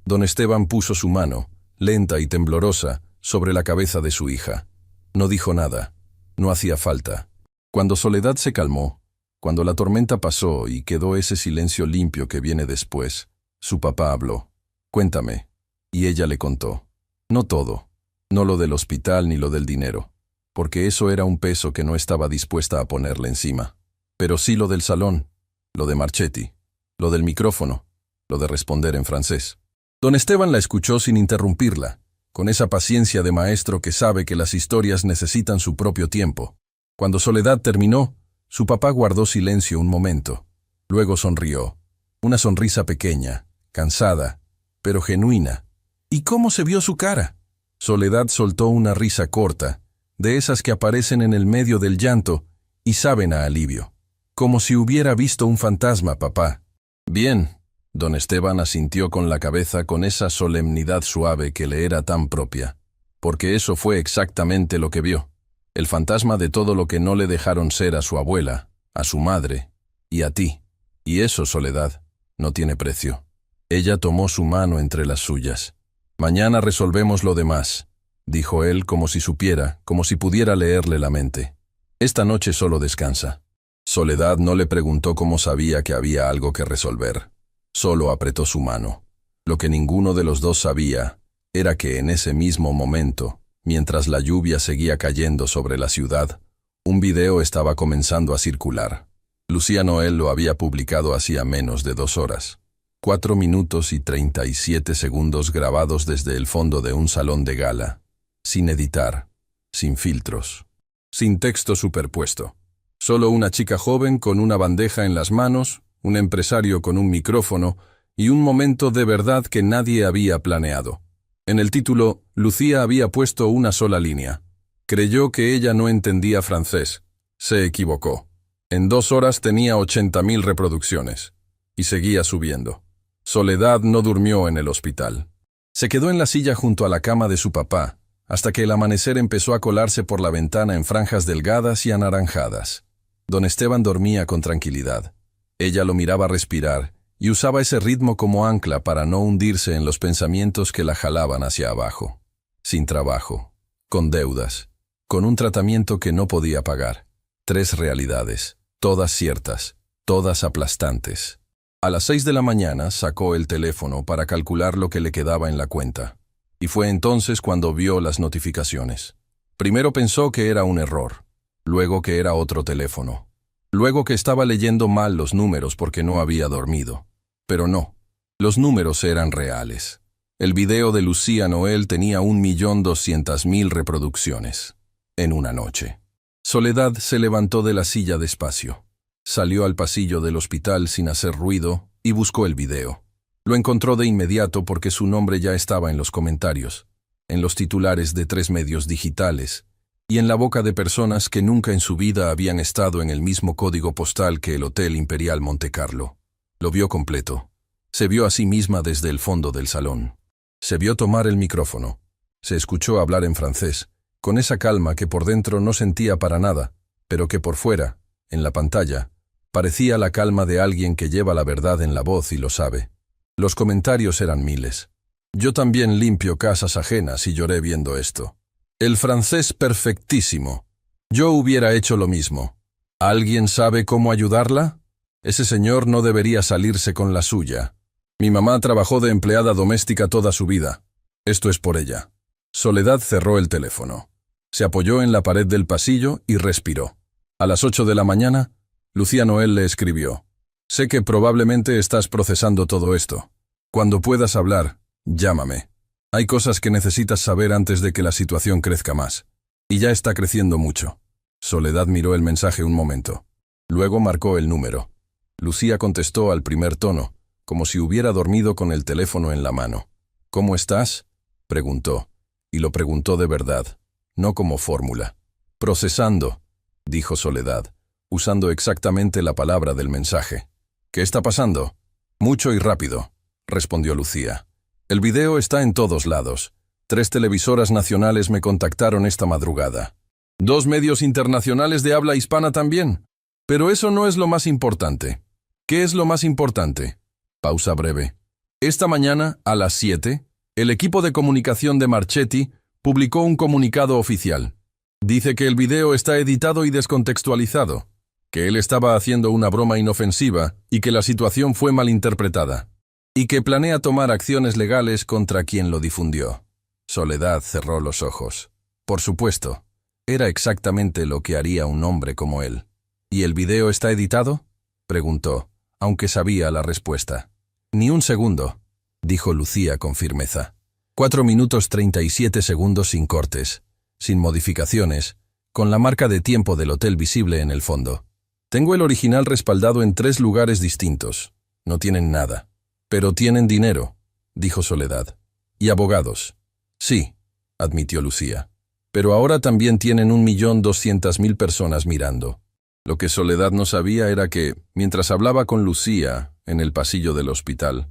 Don Esteban puso su mano, lenta y temblorosa, sobre la cabeza de su hija. No dijo nada. No hacía falta. Cuando Soledad se calmó, cuando la tormenta pasó y quedó ese silencio limpio que viene después, su papá habló. Cuéntame. Y ella le contó. No todo. No lo del hospital ni lo del dinero. Porque eso era un peso que no estaba dispuesta a ponerle encima. Pero sí lo del salón, lo de Marchetti, lo del micrófono, lo de responder en francés. Don Esteban la escuchó sin interrumpirla, con esa paciencia de maestro que sabe que las historias necesitan su propio tiempo. Cuando Soledad terminó, su papá guardó silencio un momento. Luego sonrió. Una sonrisa pequeña, cansada, pero genuina. ¿Y cómo se vio su cara? Soledad soltó una risa corta, de esas que aparecen en el medio del llanto y saben a alivio. Como si hubiera visto un fantasma, papá. Bien. Don Esteban asintió con la cabeza con esa solemnidad suave que le era tan propia, porque eso fue exactamente lo que vio, el fantasma de todo lo que no le dejaron ser a su abuela, a su madre y a ti. Y eso, Soledad, no tiene precio. Ella tomó su mano entre las suyas. Mañana resolvemos lo demás, dijo él como si supiera, como si pudiera leerle la mente. Esta noche solo descansa. Soledad no le preguntó cómo sabía que había algo que resolver. Solo apretó su mano. Lo que ninguno de los dos sabía era que en ese mismo momento, mientras la lluvia seguía cayendo sobre la ciudad, un video estaba comenzando a circular. Lucía Noel lo había publicado hacía menos de 2 horas. 4 minutos y 37 segundos grabados desde el fondo de un salón de gala, sin editar, sin filtros, sin texto superpuesto. Solo una chica joven con una bandeja en las manos, un empresario con un micrófono y un momento de verdad que nadie había planeado. En el título, Lucía había puesto una sola línea. Creyó que ella no entendía francés. Se equivocó. En 2 horas tenía 80.000 reproducciones. Y seguía subiendo. Soledad no durmió en el hospital. Se quedó en la silla junto a la cama de su papá, hasta que el amanecer empezó a colarse por la ventana en franjas delgadas y anaranjadas. Don Esteban dormía con tranquilidad. Ella lo miraba respirar y usaba ese ritmo como ancla para no hundirse en los pensamientos que la jalaban hacia abajo. Sin trabajo, con deudas, con un tratamiento que no podía pagar. 3 realidades, todas ciertas, todas aplastantes. A las 6 de la mañana sacó el teléfono para calcular lo que le quedaba en la cuenta. Y fue entonces cuando vio las notificaciones. Primero pensó que era un error, luego que era otro teléfono. Luego que estaba leyendo mal los números porque no había dormido. Pero no, los números eran reales. El video de Lucía Noel tenía 1.200.000 reproducciones. En una noche. Soledad se levantó de la silla despacio. Salió al pasillo del hospital sin hacer ruido y buscó el video. Lo encontró de inmediato porque su nombre ya estaba en los comentarios, en los titulares de 3 medios digitales, y en la boca de personas que nunca en su vida habían estado en el mismo código postal que el Hotel Imperial Montecarlo. Lo vio completo. Se vio a sí misma desde el fondo del salón. Se vio tomar el micrófono. Se escuchó hablar en francés, con esa calma que por dentro no sentía para nada, pero que por fuera, en la pantalla, Parecía la calma de alguien que lleva la verdad en la voz y lo sabe. Los comentarios eran miles. Yo también limpio casas ajenas y lloré viendo esto. El francés perfectísimo. Yo hubiera hecho lo mismo. ¿Alguien sabe cómo ayudarla? Ese señor no debería salirse con la suya. Mi mamá trabajó de empleada doméstica toda su vida. Esto es por ella. Soledad cerró el teléfono. Se apoyó en la pared del pasillo y respiró. A las 8 de la mañana, Lucía Noel le escribió: «Sé que probablemente estás procesando todo esto. Cuando puedas hablar, llámame. Hay cosas que necesitas saber antes de que la situación crezca más. Y ya está creciendo mucho». Soledad miró el mensaje un momento. Luego marcó el número. Lucía contestó al primer tono, como si hubiera dormido con el teléfono en la mano. «¿Cómo estás?», preguntó. Y lo preguntó de verdad, no como fórmula. «Procesando», dijo Soledad, usando exactamente la palabra del mensaje. «¿Qué está pasando?». «Mucho y rápido», respondió Lucía. «El video está en todos lados. 3 televisoras nacionales me contactaron esta madrugada. 2 medios internacionales de habla hispana también. Pero eso no es lo más importante». «¿Qué es lo más importante?». Pausa breve. «Esta mañana, a las 7, el equipo de comunicación de Marchetti publicó un comunicado oficial. Dice que el video está editado y descontextualizado, que él estaba haciendo una broma inofensiva y que la situación fue malinterpretada, y que planea tomar acciones legales contra quien lo difundió». Soledad cerró los ojos. Por supuesto, era exactamente lo que haría un hombre como él. «¿Y el video está editado?», preguntó, aunque sabía la respuesta. «Ni un segundo», dijo Lucía con firmeza. 4 minutos 37 segundos sin cortes, sin modificaciones, con la marca de tiempo del hotel visible en el fondo. «Tengo el original respaldado en 3 lugares distintos. No tienen nada. Pero tienen dinero», dijo Soledad. «Y abogados». «Sí», admitió Lucía. «Pero ahora también tienen 1.200.000 personas mirando». Lo que Soledad no sabía era que, mientras hablaba con Lucía en el pasillo del hospital,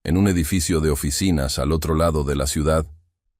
en un edificio de oficinas al otro lado de la ciudad,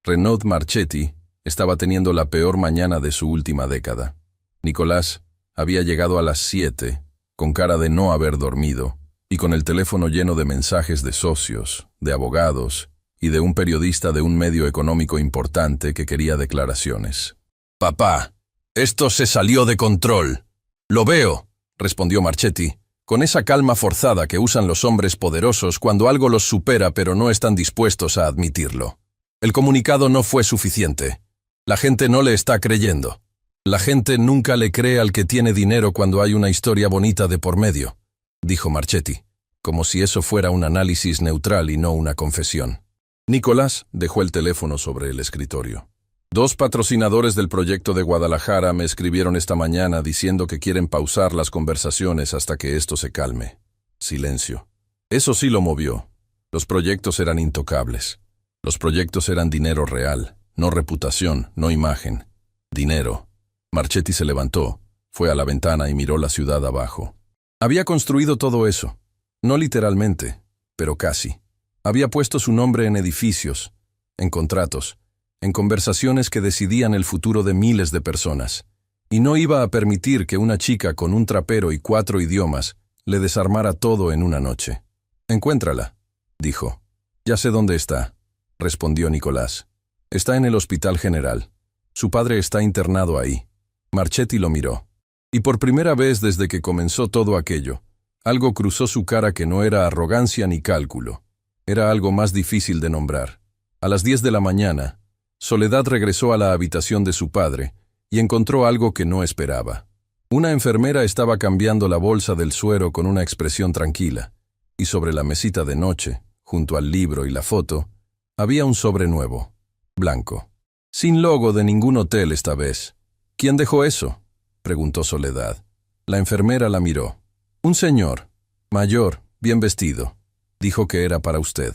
Renaud Marchetti estaba teniendo la peor mañana de su última década. Nicolás había llegado a las 7, con cara de no haber dormido, y con el teléfono lleno de mensajes de socios, de abogados y de un periodista de un medio económico importante que quería declaraciones. «Papá, esto se salió de control». «Lo veo», respondió Marchetti, con esa calma forzada que usan los hombres poderosos cuando algo los supera pero no están dispuestos a admitirlo. «El comunicado no fue suficiente. La gente no le está creyendo. La gente nunca le cree al que tiene dinero cuando hay una historia bonita de por medio», dijo Marchetti, como si eso fuera un análisis neutral y no una confesión. Nicolás dejó el teléfono sobre el escritorio. «2 patrocinadores del proyecto de Guadalajara me escribieron esta mañana diciendo que quieren pausar las conversaciones hasta que esto se calme». Silencio. Eso sí lo movió. Los proyectos eran intocables. Los proyectos eran dinero real, no reputación, no imagen. Dinero. Marchetti se levantó, fue a la ventana y miró la ciudad abajo. Había construido todo eso. No literalmente, pero casi. Había puesto su nombre en edificios, en contratos, en conversaciones que decidían el futuro de miles de personas. Y no iba a permitir que una chica con un trapero y 4 idiomas le desarmara todo en una noche. «Encuéntrala», dijo. «Ya sé dónde está», respondió Nicolás. «Está en el Hospital General. Su padre está internado ahí». Marchetti lo miró. Y por primera vez desde que comenzó todo aquello, algo cruzó su cara que no era arrogancia ni cálculo. Era algo más difícil de nombrar. A las 10 de la mañana, Soledad regresó a la habitación de su padre y encontró algo que no esperaba. Una enfermera estaba cambiando la bolsa del suero con una expresión tranquila, y sobre la mesita de noche, junto al libro y la foto, había un sobre nuevo, blanco. Sin logo de ningún hotel esta vez. «¿Quién dejó eso?», preguntó Soledad. La enfermera la miró. «Un señor, mayor, bien vestido. Dijo que era para usted.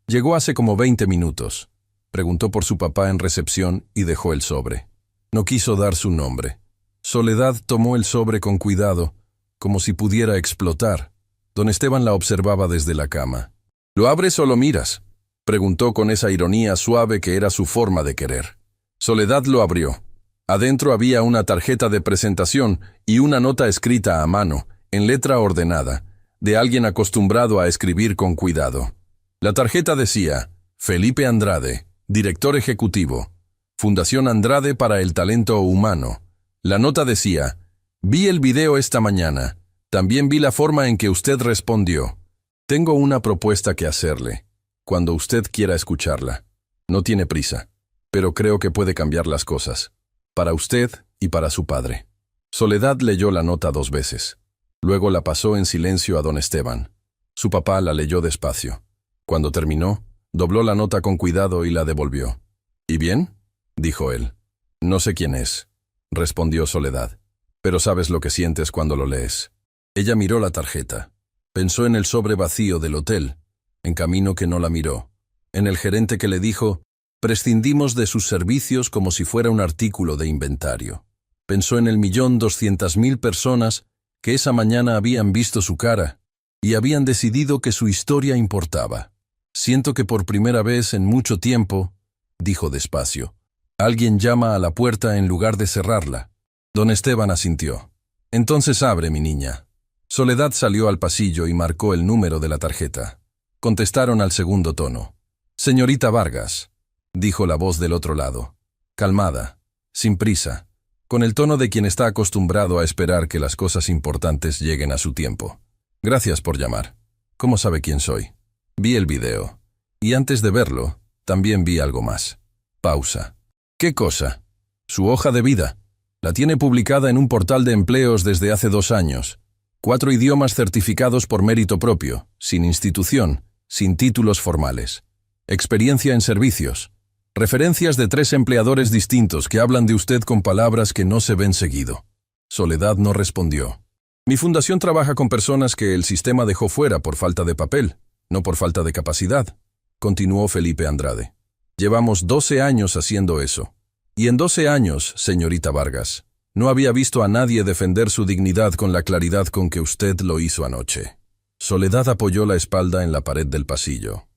Llegó hace como 20 minutos. Preguntó por su papá en recepción y dejó el sobre. No quiso dar su nombre». Soledad tomó el sobre con cuidado, como si pudiera explotar. Don Esteban la observaba desde la cama. «¿Lo abres o lo miras?», preguntó con esa ironía suave que era su forma de querer. Soledad lo abrió. Adentro había una tarjeta de presentación y una nota escrita a mano, en letra ordenada, de alguien acostumbrado a escribir con cuidado. La tarjeta decía: Felipe Andrade, director ejecutivo, Fundación Andrade para el Talento Humano. La nota decía: vi el video esta mañana. También vi la forma en que usted respondió. Tengo una propuesta que hacerle, cuando usted quiera escucharla. No tiene prisa, pero creo que puede cambiar las cosas, para usted y para su padre. Soledad leyó la nota 2 veces. Luego la pasó en silencio a don Esteban. Su papá la leyó despacio. Cuando terminó, dobló la nota con cuidado y la devolvió. ¿Y bien?, dijo él. No sé quién es, respondió Soledad, pero sabes lo que sientes cuando lo lees. Ella miró la tarjeta. Pensó en el sobre vacío del hotel, en Camino que no la miró, en el gerente que le dijo: prescindimos de sus servicios como si fuera un artículo de inventario. Pensó en el 1.200.000 personas que esa mañana habían visto su cara y habían decidido que su historia importaba. Siento que por primera vez en mucho tiempo, dijo despacio, alguien llama a la puerta en lugar de cerrarla. Don Esteban asintió. Entonces abre, mi niña. Soledad salió al pasillo y marcó el número de la tarjeta. Contestaron al segundo tono. Señorita Vargas, dijo la voz del otro lado, calmada, sin prisa, con el tono de quien está acostumbrado a esperar que las cosas importantes lleguen a su tiempo. Gracias por llamar. ¿Cómo sabe quién soy? Vi el video. Y antes de verlo, también vi algo más. Pausa. ¿Qué cosa? Su hoja de vida. La tiene publicada en un portal de empleos desde hace 2 años. 4 idiomas certificados por mérito propio, sin institución, sin títulos formales. Experiencia en servicios. Referencias de 3 empleadores distintos que hablan de usted con palabras que no se ven seguido. Soledad no respondió. Mi fundación trabaja con personas que el sistema dejó fuera por falta de papel, no por falta de capacidad, continuó Felipe Andrade. Llevamos 12 años haciendo eso. Y en 12 años, señorita Vargas, no había visto a nadie defender su dignidad con la claridad con que usted lo hizo anoche. Soledad apoyó la espalda en la pared del pasillo.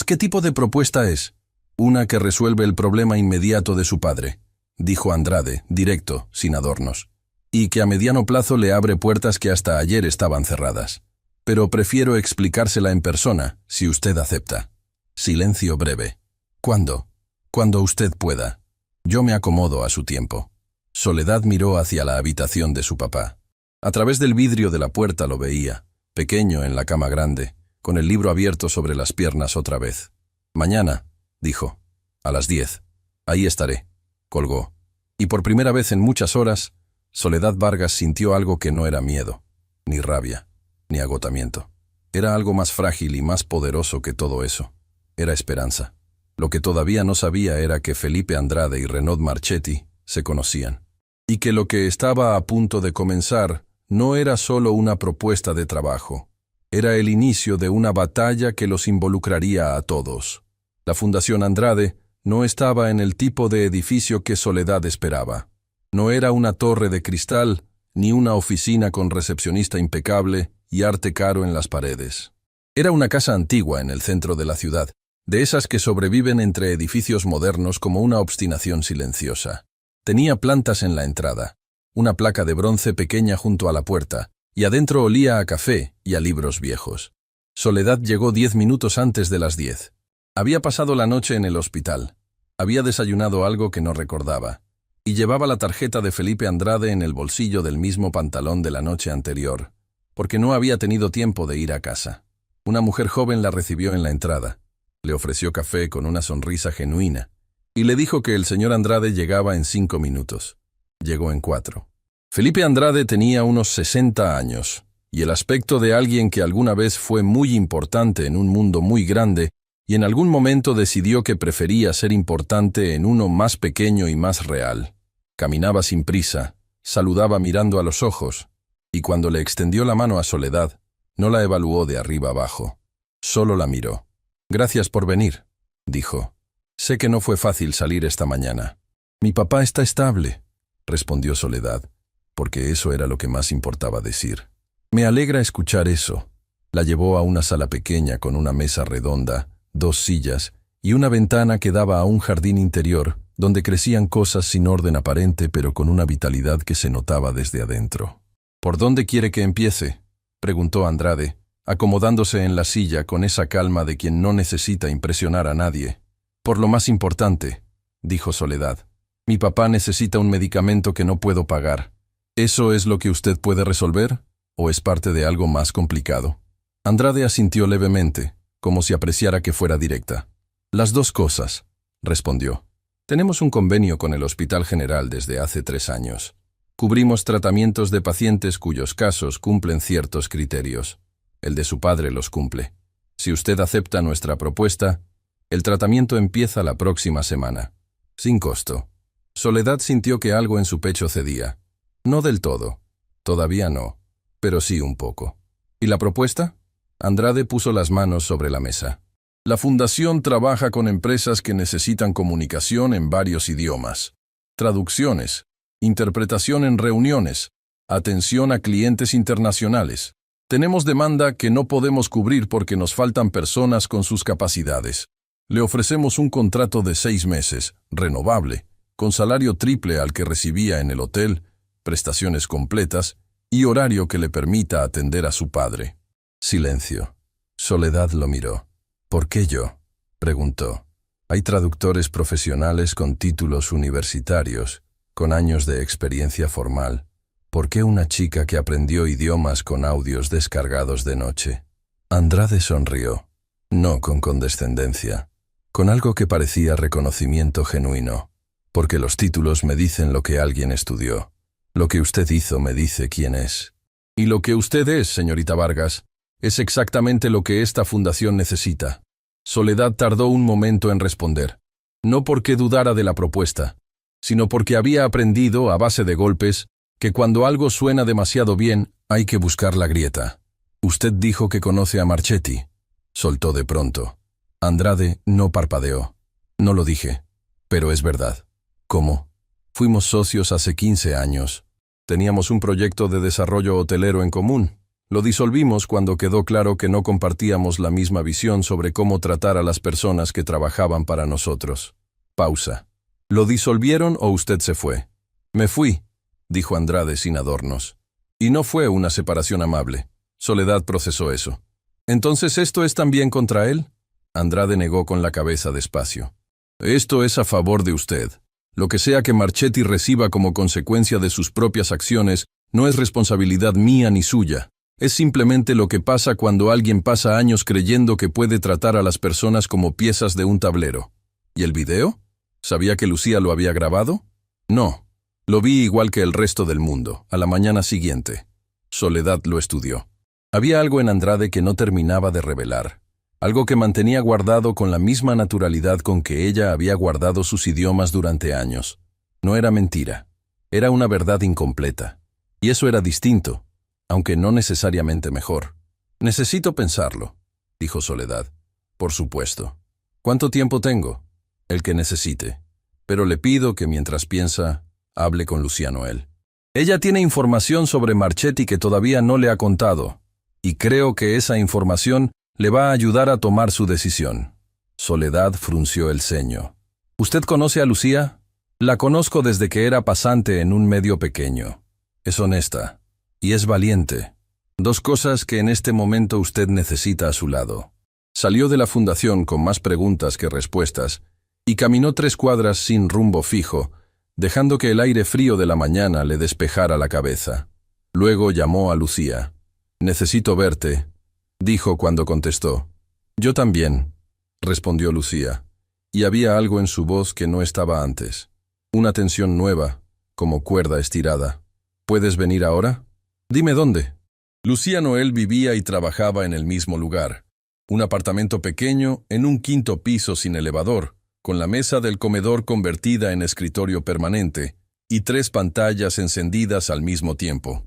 ¿Qué tipo de propuesta es? Una que resuelve el problema inmediato de su padre, dijo Andrade, directo, sin adornos, y que a mediano plazo le abre puertas que hasta ayer estaban cerradas. Pero prefiero explicársela en persona, si usted acepta. Silencio breve. ¿Cuándo? Cuando usted pueda. Yo me acomodo a su tiempo. Soledad miró hacia la habitación de su papá. A través del vidrio de la puerta lo veía, pequeño en la cama grande, con el libro abierto sobre las piernas otra vez. Mañana, dijo, a las 10. Ahí estaré. Colgó. Y por primera vez en muchas horas, Soledad Vargas sintió algo que no era miedo, ni rabia, ni agotamiento. Era algo más frágil y más poderoso que todo eso. Era esperanza. Lo que todavía no sabía era que Felipe Andrade y Renaud Marchetti se conocían, y que lo que estaba a punto de comenzar no era solo una propuesta de trabajo, era el inicio de una batalla que los involucraría a todos. La Fundación Andrade no estaba en el tipo de edificio que Soledad esperaba. No era una torre de cristal, ni una oficina con recepcionista impecable y arte caro en las paredes. Era una casa antigua en el centro de la ciudad, de esas que sobreviven entre edificios modernos como una obstinación silenciosa. Tenía plantas en la entrada, una placa de bronce pequeña junto a la puerta, y adentro olía a café y a libros viejos. Soledad llegó 10 minutos antes de las 10. Había pasado la noche en el hospital, había desayunado algo que no recordaba, y llevaba la tarjeta de Felipe Andrade en el bolsillo del mismo pantalón de la noche anterior, porque no había tenido tiempo de ir a casa. Una mujer joven la recibió en la entrada, le ofreció café con una sonrisa genuina, y le dijo que el señor Andrade llegaba en 5 minutos. Llegó en 4. Felipe Andrade tenía unos 60 años, y el aspecto de alguien que alguna vez fue muy importante en un mundo muy grande, y en algún momento decidió que prefería ser importante en uno más pequeño y más real. Caminaba sin prisa, saludaba mirando a los ojos, y cuando le extendió la mano a Soledad, no la evaluó de arriba abajo, solo la miró. «Gracias por venir», dijo. «Sé que no fue fácil salir esta mañana». «Mi papá está estable», respondió Soledad, porque eso era lo que más importaba decir. «Me alegra escuchar eso». La llevó a una sala pequeña con una mesa redonda, 2 sillas y una ventana que daba a un jardín interior donde crecían cosas sin orden aparente pero con una vitalidad que se notaba desde adentro. «¿Por dónde quiere que empiece?», preguntó Andrade, acomodándose en la silla con esa calma de quien no necesita impresionar a nadie. Por lo más importante, dijo Soledad. Mi papá necesita un medicamento que no puedo pagar. ¿Eso es lo que usted puede resolver? ¿O es parte de algo más complicado? Andrade asintió levemente, como si apreciara que fuera directa. Las dos cosas, respondió. Tenemos un convenio con el Hospital General desde hace 3 años. Cubrimos tratamientos de pacientes cuyos casos cumplen ciertos criterios. El de su padre los cumple. Si usted acepta nuestra propuesta, el tratamiento empieza la próxima semana. Sin costo. Soledad sintió que algo en su pecho cedía. No del todo. Todavía no. Pero sí un poco. ¿Y la propuesta? Andrade puso las manos sobre la mesa. La Fundación trabaja con empresas que necesitan comunicación en varios idiomas. Traducciones, interpretación en reuniones, atención a clientes internacionales. Tenemos demanda que no podemos cubrir porque nos faltan personas con sus capacidades. Le ofrecemos un contrato de 6 meses, renovable, con salario triple al que recibía en el hotel, prestaciones completas y horario que le permita atender a su padre. Silencio. Soledad lo miró. ¿Por qué yo?, preguntó. Hay traductores profesionales con títulos universitarios, con años de experiencia formal. ¿Por qué una chica que aprendió idiomas con audios descargados de noche? Andrade sonrió, no con condescendencia, con algo que parecía reconocimiento genuino. Porque los títulos me dicen lo que alguien estudió. Lo que usted hizo me dice quién es. Y lo que usted es, señorita Vargas, es exactamente lo que esta fundación necesita. Soledad tardó un momento en responder. No porque dudara de la propuesta, sino porque había aprendido, a base de golpes, que cuando algo suena demasiado bien, hay que buscar la grieta. Usted dijo que conoce a Marchetti. Soltó de pronto. Andrade no parpadeó. No lo dije, pero es verdad. ¿Cómo? Fuimos socios hace 15 años. Teníamos un proyecto de desarrollo hotelero en común. Lo disolvimos cuando quedó claro que no compartíamos la misma visión sobre cómo tratar a las personas que trabajaban para nosotros. Pausa. ¿Lo disolvieron o usted se fue? Me fui, dijo Andrade sin adornos. Y no fue una separación amable. Soledad procesó eso. ¿Entonces esto es también contra él? Andrade negó con la cabeza despacio. Esto es a favor de usted. Lo que sea que Marchetti reciba como consecuencia de sus propias acciones no es responsabilidad mía ni suya. Es simplemente lo que pasa cuando alguien pasa años creyendo que puede tratar a las personas como piezas de un tablero. ¿Y el video? ¿Sabía que Lucía lo había grabado? No. Lo vi igual que el resto del mundo, a la mañana siguiente. Soledad lo estudió. Había algo en Andrade que no terminaba de revelar. Algo que mantenía guardado con la misma naturalidad con que ella había guardado sus idiomas durante años. No era mentira. Era una verdad incompleta. Y eso era distinto, aunque no necesariamente mejor. Necesito pensarlo, dijo Soledad. Por supuesto. ¿Cuánto tiempo tengo? El que necesite. Pero le pido que mientras piensa, hable con Lucía Noel. Ella tiene información sobre Marchetti que todavía no le ha contado, y creo que esa información le va a ayudar a tomar su decisión. Soledad frunció el ceño. ¿Usted conoce a Lucía? La conozco desde que era pasante en un medio pequeño. Es honesta. Y es valiente. 2 cosas que en este momento usted necesita a su lado. Salió de la fundación con más preguntas que respuestas y caminó 3 cuadras sin rumbo fijo, dejando que el aire frío de la mañana le despejara la cabeza. Luego llamó a Lucía. «Necesito verte», dijo cuando contestó. «Yo también», respondió Lucía, y había algo en su voz que no estaba antes. Una tensión nueva, como cuerda estirada. «¿Puedes venir ahora?» «Dime dónde». Lucía Noel vivía y trabajaba en el mismo lugar. Un apartamento pequeño en un 5º piso sin elevador, con la mesa del comedor convertida en escritorio permanente y 3 pantallas encendidas al mismo tiempo.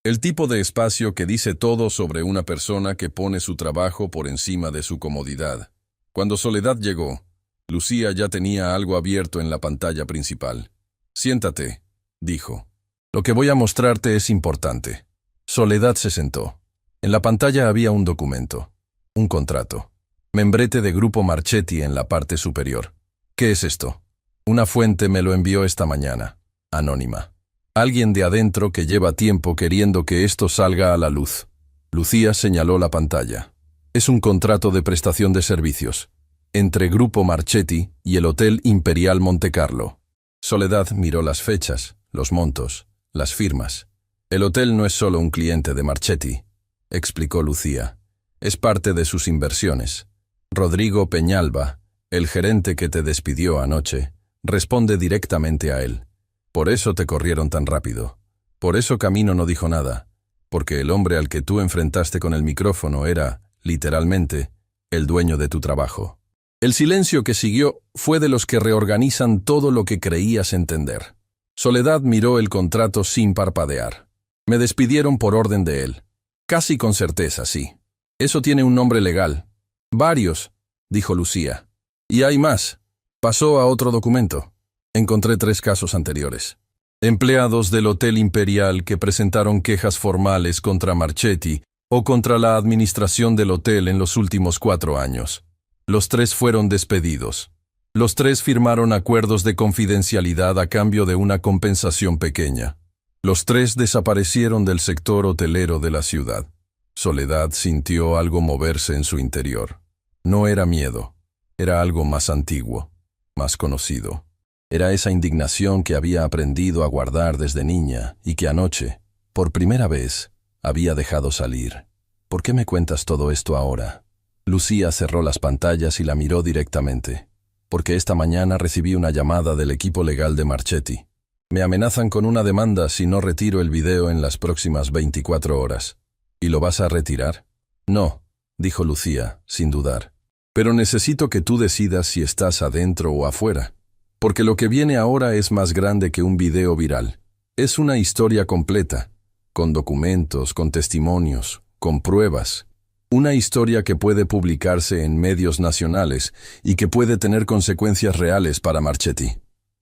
El tipo de espacio que dice todo sobre una persona que pone su trabajo por encima de su comodidad. Cuando Soledad llegó, Lucía ya tenía algo abierto en la pantalla principal. «Siéntate», dijo. «Lo que voy a mostrarte es importante». Soledad se sentó. En la pantalla había un documento, un contrato. Membrete de Grupo Marchetti en la parte superior. ¿Qué es esto? Una fuente me lo envió esta mañana. Anónima. Alguien de adentro que lleva tiempo queriendo que esto salga a la luz. Lucía señaló la pantalla. Es un contrato de prestación de servicios entre Grupo Marchetti y el Hotel Imperial Montecarlo. Soledad miró las fechas, los montos, las firmas. El hotel no es solo un cliente de Marchetti, explicó Lucía. Es parte de sus inversiones. Rodrigo Peñalba, el gerente que te despidió anoche, responde directamente a él. Por eso te corrieron tan rápido. Por eso Camino no dijo nada. Porque el hombre al que tú enfrentaste con el micrófono era, literalmente, el dueño de tu trabajo. El silencio que siguió fue de los que reorganizan todo lo que creías entender. Soledad miró el contrato sin parpadear. Me despidieron por orden de él. Casi con certeza, sí. Eso tiene un nombre legal. Varios, dijo Lucía. Y hay más. Pasó a otro documento. Encontré 3 casos anteriores. Empleados del Hotel Imperial que presentaron quejas formales contra Marchetti o contra la administración del hotel en los últimos 4 años. Los 3 fueron despedidos. Los 3 firmaron acuerdos de confidencialidad a cambio de una compensación pequeña. Los 3 desaparecieron del sector hotelero de la ciudad. Soledad sintió algo moverse en su interior. No era miedo, era algo más antiguo, más conocido. Era esa indignación que había aprendido a guardar desde niña y que anoche, por primera vez, había dejado salir. ¿Por qué me cuentas todo esto ahora? Lucía cerró las pantallas y la miró directamente. Porque esta mañana recibí una llamada del equipo legal de Marchetti. Me amenazan con una demanda si no retiro el video en las próximas 24 horas. ¿Y lo vas a retirar? No, dijo Lucía, sin dudar. Pero necesito que tú decidas si estás adentro o afuera. Porque lo que viene ahora es más grande que un video viral. Es una historia completa, con documentos, con testimonios, con pruebas. Una historia que puede publicarse en medios nacionales y que puede tener consecuencias reales para Marchetti.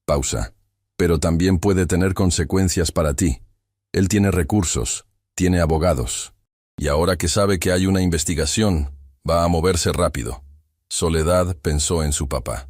Pausa. Pero también puede tener consecuencias para ti. Él tiene recursos, tiene abogados. Y ahora que sabe que hay una investigación, va a moverse rápido. Soledad pensó en su papá.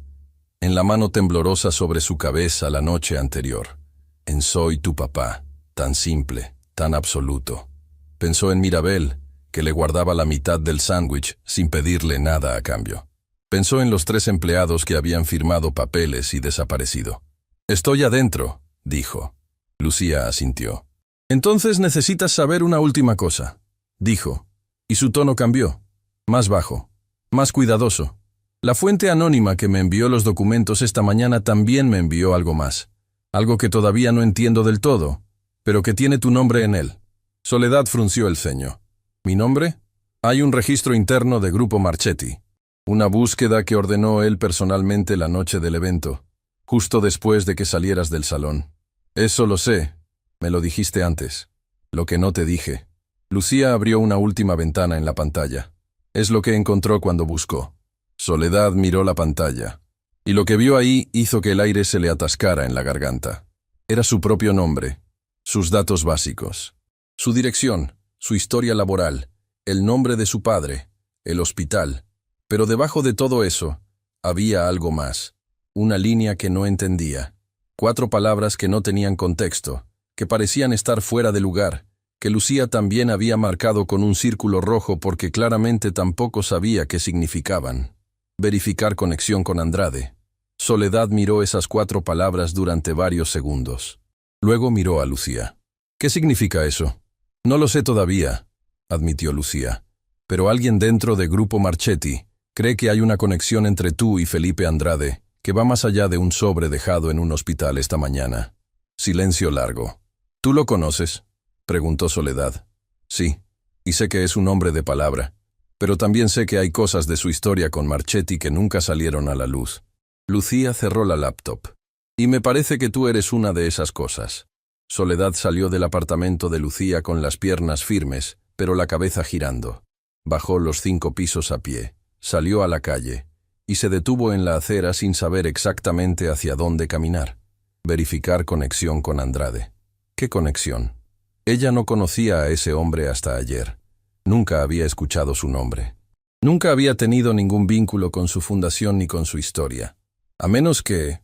En la mano temblorosa sobre su cabeza la noche anterior. En soy tu papá, tan simple, tan absoluto. Pensó en Mirabel, que le guardaba la mitad del sándwich sin pedirle nada a cambio. Pensó en los 3 empleados que habían firmado papeles y desaparecido. Estoy adentro, dijo. Lucía asintió. Entonces necesitas saber una última cosa, dijo, y su tono cambió, más bajo, más cuidadoso. La fuente anónima que me envió los documentos esta mañana también me envió algo más, algo que todavía no entiendo del todo, pero que tiene tu nombre en él. Soledad frunció el ceño. ¿Mi nombre? Hay un registro interno de Grupo Marchetti, una búsqueda que ordenó él personalmente la noche del evento, justo después de que salieras del salón. Eso lo sé, me lo dijiste antes. Lo que no te dije. Lucía abrió una última ventana en la pantalla. Es lo que encontró cuando buscó. Soledad miró la pantalla, y lo que vio ahí hizo que el aire se le atascara en la garganta. Era su propio nombre, sus datos básicos, su dirección, su historia laboral, el nombre de su padre, el hospital. Pero debajo de todo eso, había algo más. Una línea que no entendía. 4 palabras que no tenían contexto, que parecían estar fuera de lugar, que Lucía también había marcado con un círculo rojo porque claramente tampoco sabía qué significaban. Verificar conexión con Andrade. Soledad miró esas 4 palabras durante varios segundos. Luego miró a Lucía. ¿Qué significa eso? No lo sé todavía, admitió Lucía. Pero alguien dentro de Grupo Marchetti cree que hay una conexión entre tú y Felipe Andrade que va más allá de un sobre dejado en un hospital esta mañana. Silencio largo. ¿Tú lo conoces?, preguntó Soledad. Sí, y sé que es un hombre de palabra, pero también sé que hay cosas de su historia con Marchetti que nunca salieron a la luz. Lucía cerró la laptop. Y me parece que tú eres una de esas cosas. Soledad salió del apartamento de Lucía con las piernas firmes, pero la cabeza girando. Bajó los 5 pisos a pie, salió a la calle, y se detuvo en la acera sin saber exactamente hacia dónde caminar. Verificar conexión con Andrade. ¿Qué conexión? Ella no conocía a ese hombre hasta ayer. Nunca había escuchado su nombre. Nunca había tenido ningún vínculo con su fundación ni con su historia. A menos que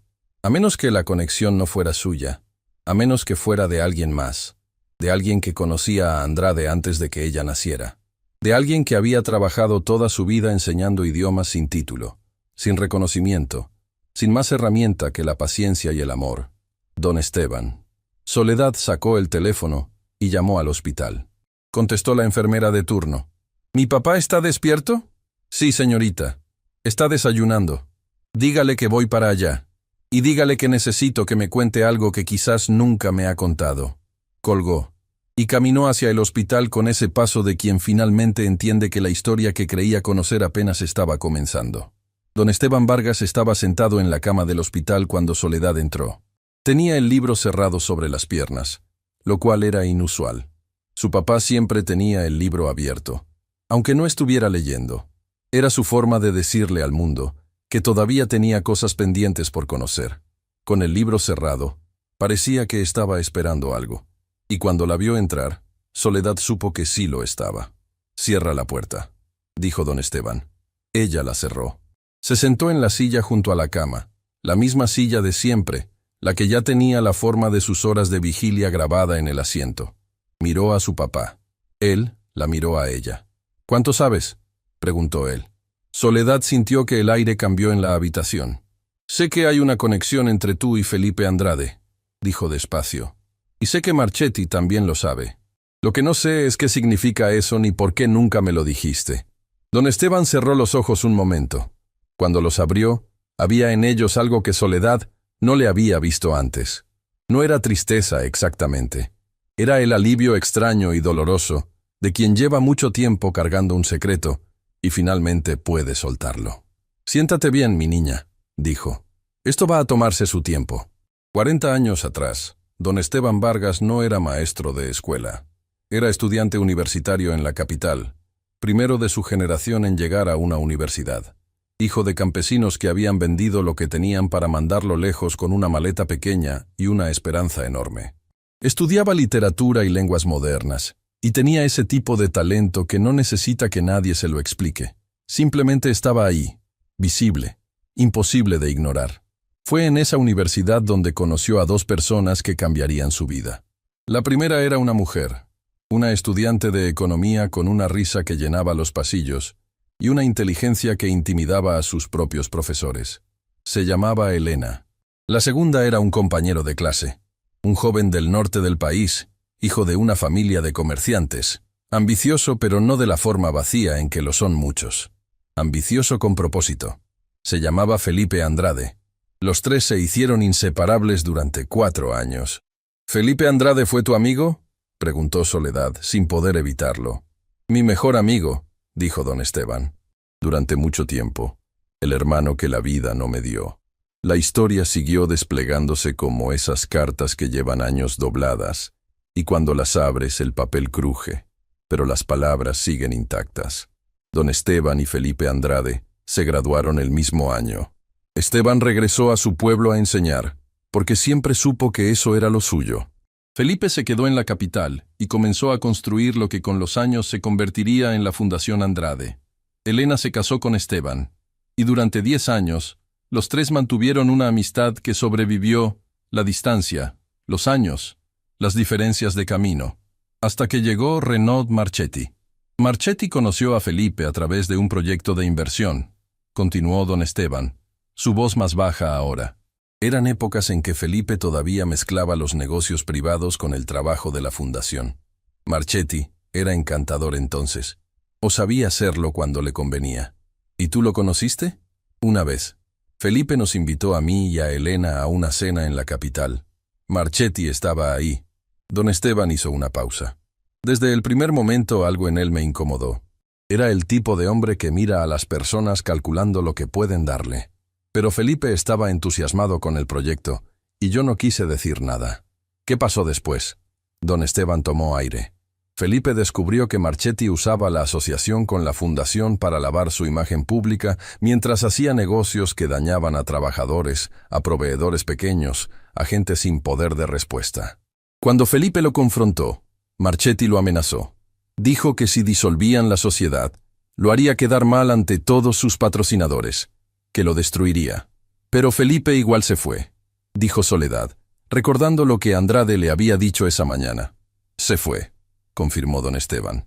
la conexión no fuera suya. A menos que fuera de alguien más, de alguien que conocía a Andrade antes de que ella naciera. de alguien que había trabajado toda su vida enseñando idiomas sin título, sin reconocimiento, sin más herramienta que la paciencia y el amor. Don Esteban. Soledad sacó el teléfono y llamó al hospital. Contestó la enfermera de turno. ¿Mi papá está despierto? Sí, señorita. Está desayunando. Dígale que voy para allá. Y dígale que necesito que me cuente algo que quizás nunca me ha contado. Colgó. Y caminó hacia el hospital con ese paso de quien finalmente entiende que la historia que creía conocer apenas estaba comenzando. Don Esteban Vargas estaba sentado en la cama del hospital cuando Soledad entró. Tenía el libro cerrado sobre las piernas, lo cual era inusual. Su papá siempre tenía el libro abierto, aunque no estuviera leyendo. Era su forma de decirle al mundo que todavía tenía cosas pendientes por conocer. Con el libro cerrado, parecía que estaba esperando algo. Y cuando la vio entrar, Soledad supo que sí lo estaba. «Cierra la puerta», dijo don Esteban. Ella la cerró. Se sentó en la silla junto a la cama, la misma silla de siempre, la que ya tenía la forma de sus horas de vigilia grabada en el asiento. Miró a su papá. Él la miró a ella. «¿Cuánto sabes?», preguntó él. Soledad sintió que el aire cambió en la habitación. «Sé que hay una conexión entre tú y Felipe Andrade», dijo despacio. «Y sé que Marchetti también lo sabe. Lo que no sé es qué significa eso ni por qué nunca me lo dijiste». Don Esteban cerró los ojos un momento. Cuando los abrió, había en ellos algo que Soledad no le había visto antes. No era tristeza exactamente. Era el alivio extraño y doloroso de quien lleva mucho tiempo cargando un secreto y finalmente puede soltarlo. «Siéntate bien, mi niña», dijo. «Esto va a tomarse su tiempo». 40 años atrás, don Esteban Vargas no era maestro de escuela. Era estudiante universitario en la capital, primero de su generación en llegar a una universidad. Hijo de campesinos que habían vendido lo que tenían para mandarlo lejos con una maleta pequeña y una esperanza enorme. Estudiaba literatura y lenguas modernas, y tenía ese tipo de talento que no necesita que nadie se lo explique. Simplemente estaba ahí, visible, imposible de ignorar. Fue en esa universidad donde conoció a dos personas que cambiarían su vida. La primera era una mujer, una estudiante de economía con una risa que llenaba los pasillos y una inteligencia que intimidaba a sus propios profesores. Se llamaba Elena. La segunda era un compañero de clase, un joven del norte del país, hijo de una familia de comerciantes, ambicioso pero no de la forma vacía en que lo son muchos. Ambicioso con propósito. Se llamaba Felipe Andrade. Los tres se hicieron inseparables durante 4 años. «¿Felipe Andrade fue tu amigo?», preguntó Soledad, sin poder evitarlo. «Mi mejor amigo», dijo don Esteban. «Durante mucho tiempo, el hermano que la vida no me dio». La historia siguió desplegándose como esas cartas que llevan años dobladas, y cuando las abres el papel cruje, pero las palabras siguen intactas. Don Esteban y Felipe Andrade se graduaron el mismo año. Esteban regresó a su pueblo a enseñar, porque siempre supo que eso era lo suyo. Felipe se quedó en la capital y comenzó a construir lo que con los años se convertiría en la Fundación Andrade. Elena se casó con Esteban, y durante 10 años, los tres mantuvieron una amistad que sobrevivió la distancia, los años, las diferencias de camino, hasta que llegó Renaud Marchetti. Marchetti conoció a Felipe a través de un proyecto de inversión, continuó don Esteban, su voz más baja ahora. Eran épocas en que Felipe todavía mezclaba los negocios privados con el trabajo de la fundación. Marchetti era encantador entonces, o sabía hacerlo cuando le convenía. ¿Y tú lo conociste? Una vez. Felipe nos invitó a mí y a Elena a una cena en la capital. Marchetti estaba ahí. Don Esteban hizo una pausa. Desde el primer momento algo en él me incomodó. Era el tipo de hombre que mira a las personas calculando lo que pueden darle. Pero Felipe estaba entusiasmado con el proyecto, y yo no quise decir nada. ¿Qué pasó después? Don Esteban tomó aire. Felipe descubrió que Marchetti usaba la asociación con la fundación para lavar su imagen pública mientras hacía negocios que dañaban a trabajadores, a proveedores pequeños, a gente sin poder de respuesta. Cuando Felipe lo confrontó, Marchetti lo amenazó. Dijo que si disolvían la sociedad, lo haría quedar mal ante todos sus patrocinadores, que lo destruiría. Pero Felipe igual se fue, dijo Soledad, recordando lo que Andrade le había dicho esa mañana. Se fue, confirmó don Esteban.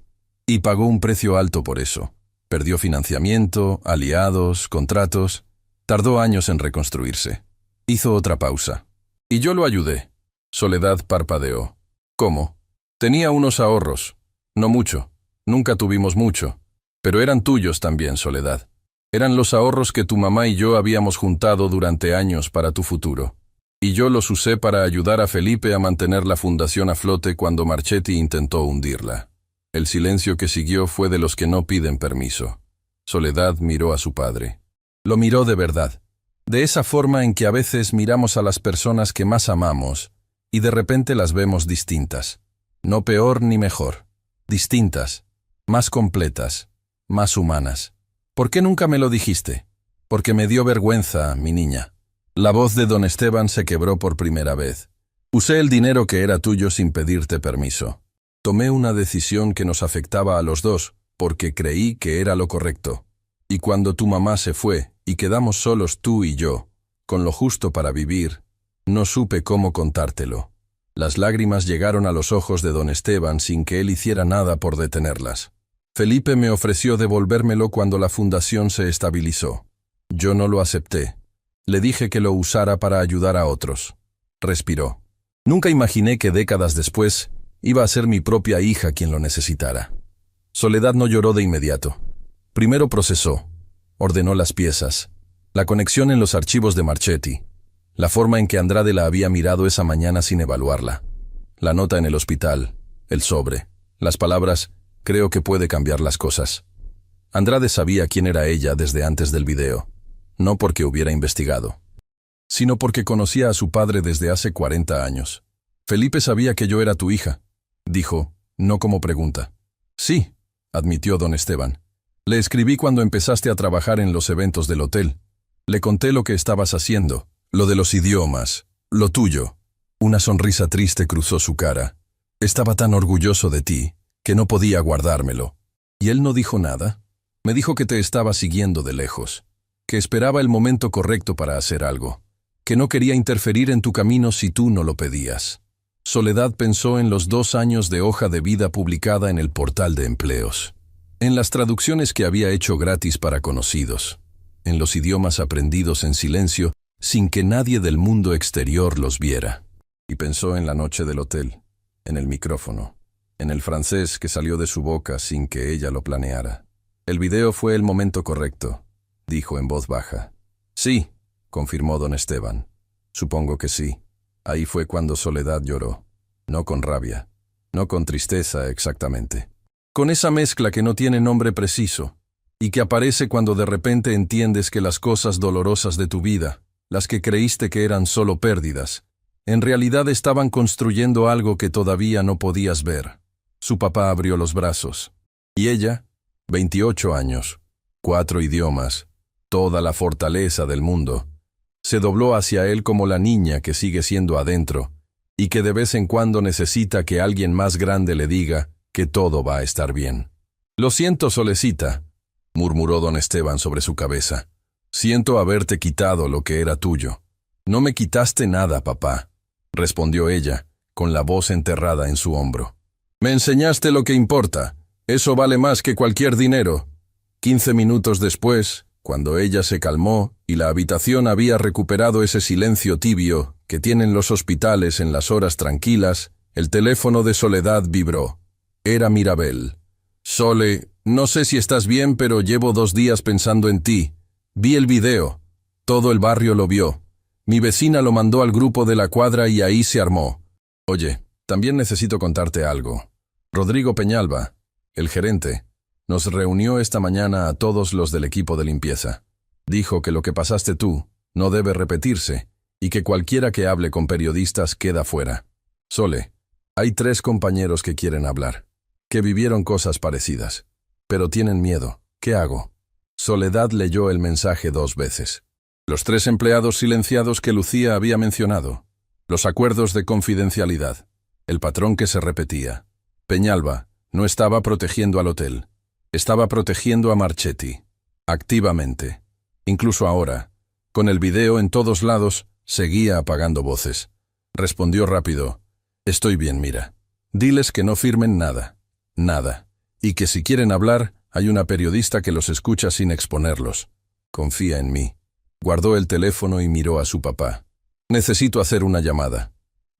Y pagó un precio alto por eso. Perdió financiamiento, aliados, contratos. Tardó años en reconstruirse. Hizo otra pausa. Y yo lo ayudé. Soledad parpadeó. ¿Cómo? Tenía unos ahorros. No mucho. Nunca tuvimos mucho. Pero eran tuyos también, Soledad. Eran los ahorros que tu mamá y yo habíamos juntado durante años para tu futuro. Y yo los usé para ayudar a Felipe a mantener la fundación a flote cuando Marchetti intentó hundirla. El silencio que siguió fue de los que no piden permiso. Soledad miró a su padre. Lo miró de verdad. De esa forma en que a veces miramos a las personas que más amamos y de repente las vemos distintas. No peor ni mejor. Distintas. Más completas. Más humanas. ¿Por qué nunca me lo dijiste? Porque me dio vergüenza, mi niña. La voz de don Esteban se quebró por primera vez. Usé el dinero que era tuyo sin pedirte permiso. Tomé una decisión que nos afectaba a los dos, porque creí que era lo correcto. Y cuando tu mamá se fue, y quedamos solos tú y yo, con lo justo para vivir, no supe cómo contártelo. Las lágrimas llegaron a los ojos de don Esteban sin que él hiciera nada por detenerlas. Felipe me ofreció devolvérmelo cuando la fundación se estabilizó. Yo no lo acepté. Le dije que lo usara para ayudar a otros. Respiró. Nunca imaginé que décadas después iba a ser mi propia hija quien lo necesitara. Soledad no lloró de inmediato. Primero procesó. Ordenó las piezas. La conexión en los archivos de Marchetti. La forma en que Andrade la había mirado esa mañana sin evaluarla. La nota en el hospital. El sobre. Las palabras, creo que puede cambiar las cosas. Andrade sabía quién era ella desde antes del video. No porque hubiera investigado, sino porque conocía a su padre desde hace 40 años. Felipe sabía que yo era tu hija, dijo, no como pregunta. Sí, admitió don Esteban. Le escribí cuando empezaste a trabajar en los eventos del hotel. Le conté lo que estabas haciendo, lo de los idiomas, lo tuyo. Una sonrisa triste cruzó su cara. Estaba tan orgulloso de ti, que no podía guardármelo. ¿Y él no dijo nada? Me dijo que te estaba siguiendo de lejos, que esperaba el momento correcto para hacer algo, que no quería interferir en tu camino si tú no lo pedías. Soledad pensó en los 2 años de hoja de vida publicada en el portal de empleos, en las traducciones que había hecho gratis para conocidos, en los idiomas aprendidos en silencio sin que nadie del mundo exterior los viera. Y pensó en la noche del hotel, en el micrófono, en el francés que salió de su boca sin que ella lo planeara. El video fue el momento correcto, dijo en voz baja. Sí, confirmó don Esteban. Supongo que sí. Ahí fue cuando Soledad lloró. No con rabia, no con tristeza exactamente. Con esa mezcla que no tiene nombre preciso, y que aparece cuando de repente entiendes que las cosas dolorosas de tu vida, las que creíste que eran solo pérdidas, en realidad estaban construyendo algo que todavía no podías ver. Su papá abrió los brazos. Y ella, 28 años, 4 idiomas, toda la fortaleza del mundo, se dobló hacia él como la niña que sigue siendo adentro y que de vez en cuando necesita que alguien más grande le diga que todo va a estar bien. Lo siento, Solecita, murmuró don Esteban sobre su cabeza. Siento haberte quitado lo que era tuyo. No me quitaste nada, papá, respondió ella, con la voz enterrada en su hombro. Me enseñaste lo que importa. Eso vale más que cualquier dinero. 15 minutos después, cuando ella se calmó y la habitación había recuperado ese silencio tibio que tienen los hospitales en las horas tranquilas, el teléfono de Soledad vibró. Era Mirabel. Sole, no sé si estás bien, pero llevo 2 días pensando en ti. Vi el video. Todo el barrio lo vio. Mi vecina lo mandó al grupo de la cuadra y ahí se armó. Oye, también necesito contarte algo. Rodrigo Peñalba, el gerente, nos reunió esta mañana a todos los del equipo de limpieza. Dijo que lo que pasaste tú no debe repetirse y que cualquiera que hable con periodistas queda fuera. Sole, hay 3 compañeros que quieren hablar, que vivieron cosas parecidas, pero tienen miedo. ¿Qué hago? Soledad leyó el mensaje 2 veces. Los 3 empleados silenciados que Lucía había mencionado. Los acuerdos de confidencialidad. El patrón que se repetía. Peñalba no estaba protegiendo al hotel. Estaba protegiendo a Marchetti. Activamente. Incluso ahora, con el video en todos lados, seguía apagando voces. Respondió rápido. Estoy bien, mira. Diles que no firmen nada. Nada. Y que si quieren hablar, hay una periodista que los escucha sin exponerlos. Confía en mí. Guardó el teléfono y miró a su papá. Necesito hacer una llamada.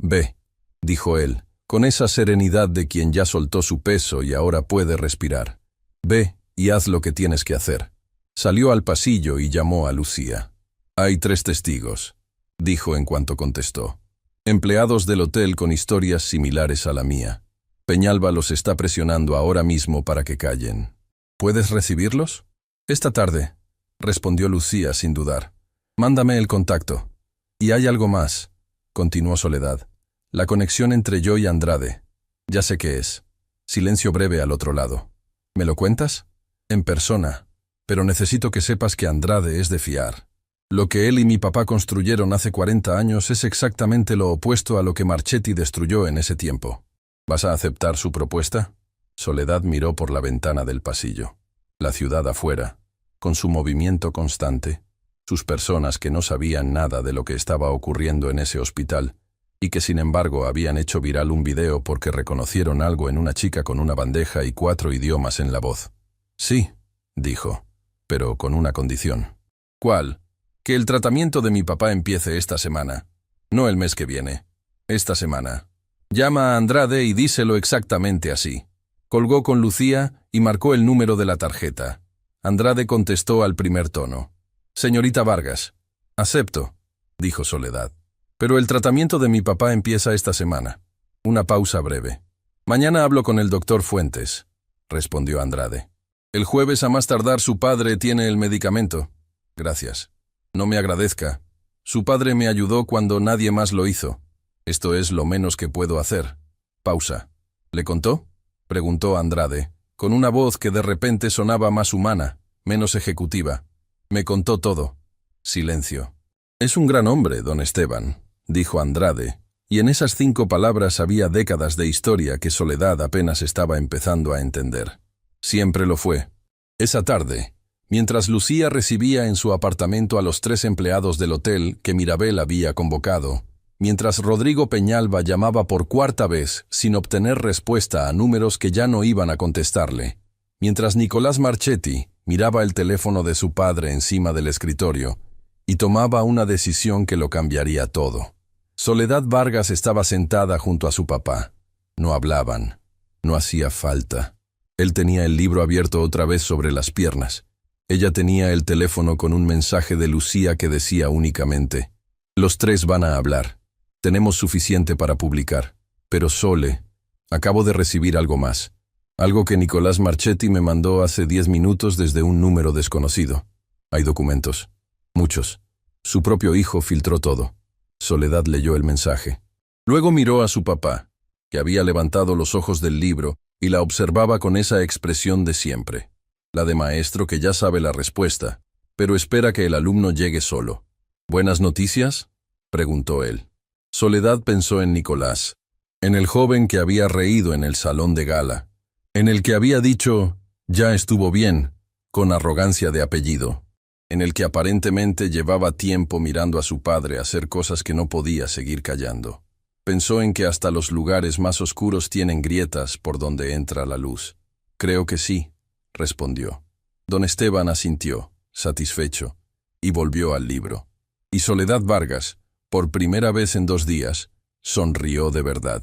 Ve, dijo él, con esa serenidad de quien ya soltó su peso y ahora puede respirar. Ve y haz lo que tienes que hacer. Salió al pasillo y llamó a Lucía. Hay 3 testigos, dijo en cuanto contestó. Empleados del hotel con historias similares a la mía. Peñalba los está presionando ahora mismo para que callen. ¿Puedes recibirlos? Esta tarde, respondió Lucía sin dudar. Mándame el contacto. Y hay algo más, continuó Soledad. La conexión entre yo y Andrade. Ya sé qué es. Silencio breve al otro lado. ¿Me lo cuentas? En persona. Pero necesito que sepas que Andrade es de fiar. Lo que él y mi papá construyeron hace 40 años es exactamente lo opuesto a lo que Marchetti destruyó en ese tiempo. ¿Vas a aceptar su propuesta? Soledad miró por la ventana del pasillo. La ciudad afuera, con su movimiento constante, sus personas que no sabían nada de lo que estaba ocurriendo en ese hospital, y que sin embargo habían hecho viral un video porque reconocieron algo en una chica con una bandeja y 4 idiomas en la voz. Sí, dijo, pero con una condición. ¿Cuál? Que el tratamiento de mi papá empiece esta semana. No el mes que viene. Esta semana. Llama a Andrade y díselo exactamente así. Colgó con Lucía y marcó el número de la tarjeta. Andrade contestó al primer tono. Señorita Vargas. Acepto, dijo Soledad. Pero el tratamiento de mi papá empieza esta semana. Una pausa breve. Mañana hablo con el doctor Fuentes, respondió Andrade. El jueves a más tardar su padre tiene el medicamento. Gracias. No me agradezca. Su padre me ayudó cuando nadie más lo hizo. Esto es lo menos que puedo hacer. Pausa. ¿Le contó? Preguntó Andrade, con una voz que de repente sonaba más humana, menos ejecutiva. Me contó todo. Silencio. Es un gran hombre, don Esteban, dijo Andrade, y en esas 5 palabras había décadas de historia que Soledad apenas estaba empezando a entender. Siempre lo fue. Esa tarde, mientras Lucía recibía en su apartamento a los 3 empleados del hotel que Mirabel había convocado, mientras Rodrigo Peñalba llamaba por 4ª vez sin obtener respuesta a números que ya no iban a contestarle, mientras Nicolás Marchetti miraba el teléfono de su padre encima del escritorio y tomaba una decisión que lo cambiaría todo. Soledad Vargas estaba sentada junto a su papá. No hablaban. No hacía falta. Él tenía el libro abierto otra vez sobre las piernas. Ella tenía el teléfono con un mensaje de Lucía que decía únicamente: los 3 van a hablar. Tenemos suficiente para publicar. Pero Sole, acabo de recibir algo más. Algo que Nicolás Marchetti me mandó hace 10 minutos desde un número desconocido. Hay documentos. Muchos. Su propio hijo filtró todo. Soledad leyó el mensaje. Luego miró a su papá, que había levantado los ojos del libro y la observaba con esa expresión de siempre. La de maestro que ya sabe la respuesta, pero espera que el alumno llegue solo. ¿Buenas noticias?, preguntó él. Soledad pensó en Nicolás, en el joven que había reído en el salón de gala, en el que había dicho, ya estuvo bien, con arrogancia de apellido, en el que aparentemente llevaba tiempo mirando a su padre hacer cosas que no podía seguir callando. Pensó en que hasta los lugares más oscuros tienen grietas por donde entra la luz. Creo que sí, respondió. Don Esteban asintió, satisfecho, y volvió al libro. Y Soledad Vargas, por primera vez en 2 días, sonrió de verdad.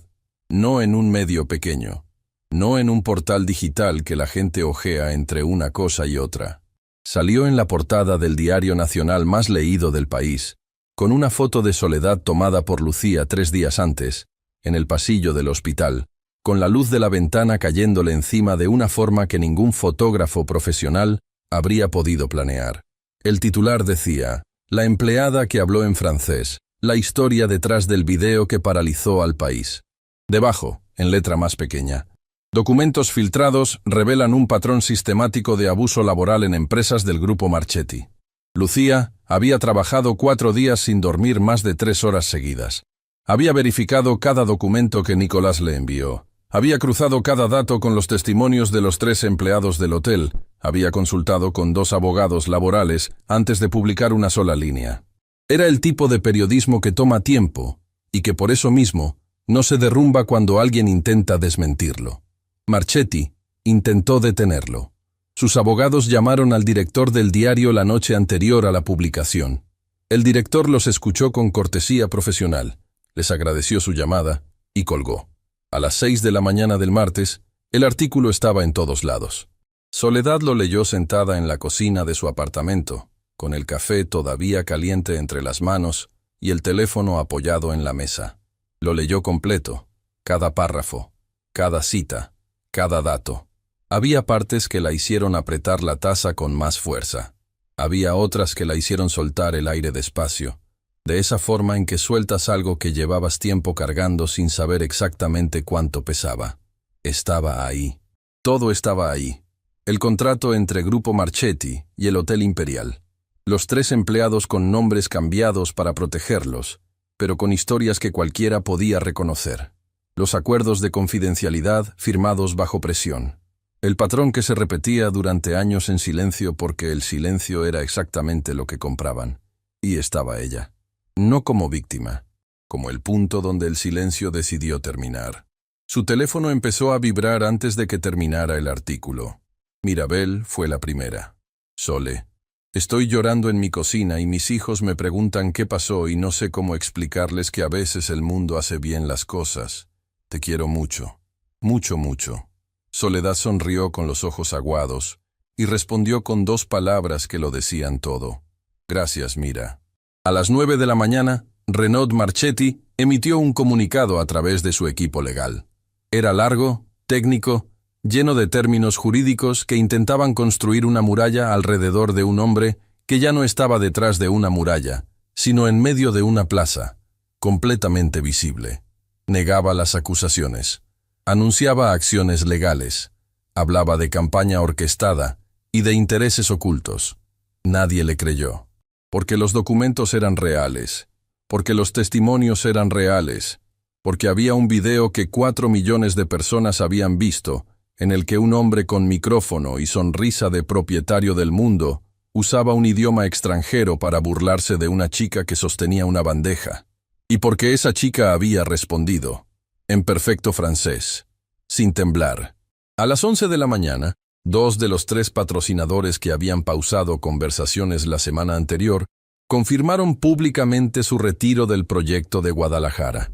No en un medio pequeño, no en un portal digital que la gente ojea entre una cosa y otra. Salió en la portada del diario nacional más leído del país, con una foto de Soledad tomada por Lucía 3 días antes, en el pasillo del hospital, con la luz de la ventana cayéndole encima de una forma que ningún fotógrafo profesional habría podido planear. El titular decía, la empleada que habló en francés, la historia detrás del video que paralizó al país. Debajo, en letra más pequeña, documentos filtrados revelan un patrón sistemático de abuso laboral en empresas del grupo Marchetti. Lucía había trabajado 4 días sin dormir más de 3 horas seguidas. Había verificado cada documento que Nicolás le envió. Había cruzado cada dato con los testimonios de los 3 empleados del hotel. Había consultado con 2 abogados laborales antes de publicar una sola línea. Era el tipo de periodismo que toma tiempo y que por eso mismo no se derrumba cuando alguien intenta desmentirlo. Marchetti, Intentó detenerlo. Sus abogados llamaron al director del diario la noche anterior a la publicación. El director los escuchó con cortesía profesional, les agradeció su llamada y colgó. A las 6 de la mañana del martes, el artículo estaba en todos lados. Soledad lo leyó sentada en la cocina de su apartamento, con el café todavía caliente entre las manos y el teléfono apoyado en la mesa. Lo leyó completo, cada párrafo, cada cita, cada dato. Había partes que la hicieron apretar la taza con más fuerza. Había otras que la hicieron soltar el aire despacio, de esa forma en que sueltas algo que llevabas tiempo cargando sin saber exactamente cuánto pesaba. Estaba ahí. Todo estaba ahí. El contrato entre Grupo Marchetti y el Hotel Imperial. Los 3 empleados con nombres cambiados para protegerlos, pero con historias que cualquiera podía reconocer. Los acuerdos de confidencialidad firmados bajo presión. El patrón que se repetía durante años en silencio porque el silencio era exactamente lo que compraban. Y estaba ella. No como víctima, como el punto donde el silencio decidió terminar. Su teléfono empezó a vibrar antes de que terminara el artículo. Mirabel fue la primera. Sole. Estoy llorando en mi cocina y mis hijos me preguntan qué pasó y no sé cómo explicarles que a veces el mundo hace bien las cosas. Te quiero mucho. Mucho, mucho. Soledad sonrió con los ojos aguados y respondió con 2 palabras que lo decían todo. Gracias, Mira. A las 9 de la mañana, Renaud Marchetti emitió un comunicado a través de su equipo legal. Era largo, técnico, lleno de términos jurídicos que intentaban construir una muralla alrededor de un hombre que ya no estaba detrás de una muralla, sino en medio de una plaza, completamente visible. Negaba las acusaciones. Anunciaba acciones legales, hablaba de campaña orquestada y de intereses ocultos. Nadie le creyó, porque los documentos eran reales, porque los testimonios eran reales, porque había un video que 4 millones de personas habían visto, en el que un hombre con micrófono y sonrisa de propietario del mundo usaba un idioma extranjero para burlarse de una chica que sostenía una bandeja, y porque esa chica había respondido, en perfecto francés, sin temblar. A las 11 de la mañana, 2 de los 3 patrocinadores que habían pausado conversaciones la semana anterior confirmaron públicamente su retiro del proyecto de Guadalajara.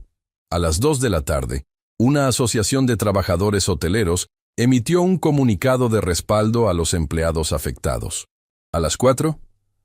A las 2 de la tarde, una asociación de trabajadores hoteleros emitió un comunicado de respaldo a los empleados afectados. A las 4,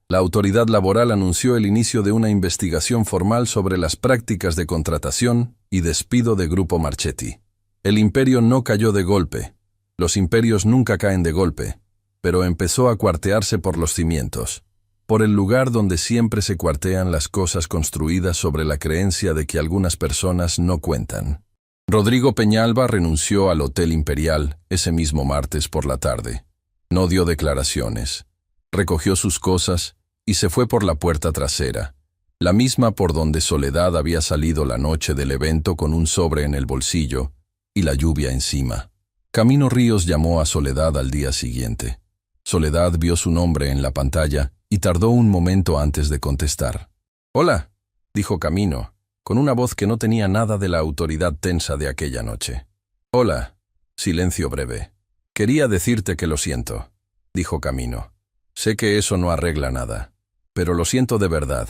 la autoridad laboral anunció el inicio de una investigación formal sobre las prácticas de contratación y despido de Grupo Marchetti. El imperio no cayó de golpe. Los imperios nunca caen de golpe, pero empezó a cuartearse por los cimientos, por el lugar donde siempre se cuartean las cosas construidas sobre la creencia de que algunas personas no cuentan. Rodrigo Peñalba renunció al Hotel Imperial ese mismo martes por la tarde. No dio declaraciones. Recogió sus cosas y se fue por la puerta trasera, la misma por donde Soledad había salido la noche del evento con un sobre en el bolsillo y la lluvia encima. Camino Ríos llamó a Soledad al día siguiente. Soledad vio su nombre en la pantalla y tardó un momento antes de contestar. «Hola», dijo Camino, con una voz que no tenía nada de la autoridad tensa de aquella noche. «Hola». Silencio breve. «Quería decirte que lo siento», dijo Camino. «Sé que eso no arregla nada, pero lo siento de verdad.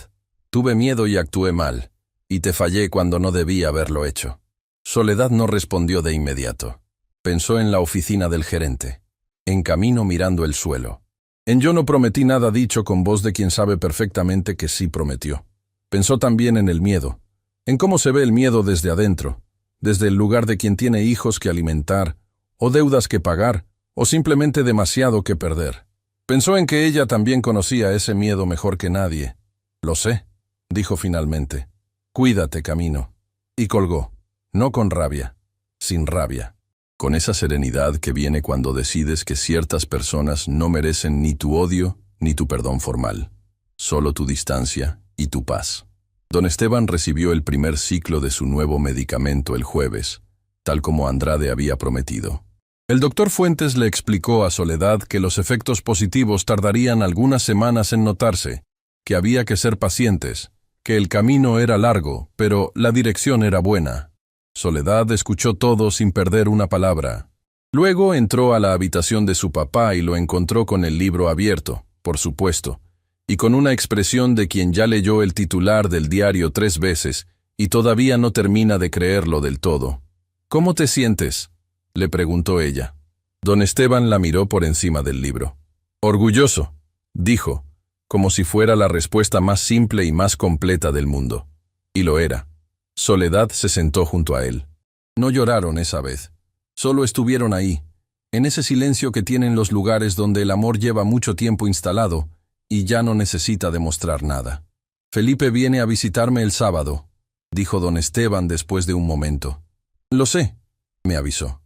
Tuve miedo y actué mal, y te fallé cuando no debía haberlo hecho». Soledad no respondió de inmediato. Pensó en la oficina del gerente, en Camino mirando el suelo. En yo no prometí nada dicho con voz de quien sabe perfectamente que sí prometió. Pensó también en el miedo, en cómo se ve el miedo desde adentro, desde el lugar de quien tiene hijos que alimentar, o deudas que pagar, o simplemente demasiado que perder. Pensó en que ella también conocía ese miedo mejor que nadie. «Lo sé», dijo finalmente. «Cuídate, Camino». Y colgó, no con rabia, sin rabia. Con esa serenidad que viene cuando decides que ciertas personas no merecen ni tu odio ni tu perdón formal, solo tu distancia y tu paz. Don Esteban recibió el primer ciclo de su nuevo medicamento el jueves, tal como Andrade había prometido. El doctor Fuentes le explicó a Soledad que los efectos positivos tardarían algunas semanas en notarse, que había que ser pacientes, que el camino era largo, pero la dirección era buena. Soledad escuchó todo sin perder una palabra. Luego entró a la habitación de su papá y lo encontró con el libro abierto, por supuesto, y con una expresión de quien ya leyó el titular del diario 3 veces y todavía no termina de creerlo del todo. «¿Cómo te sientes?», le preguntó ella. Don Esteban la miró por encima del libro. «Orgulloso», dijo, como si fuera la respuesta más simple y más completa del mundo. Y lo era. Soledad se sentó junto a él. No lloraron esa vez. Solo estuvieron ahí, en ese silencio que tienen los lugares donde el amor lleva mucho tiempo instalado y ya no necesita demostrar nada. «Felipe viene a visitarme el sábado», dijo don Esteban después de un momento. «Lo sé», me avisó.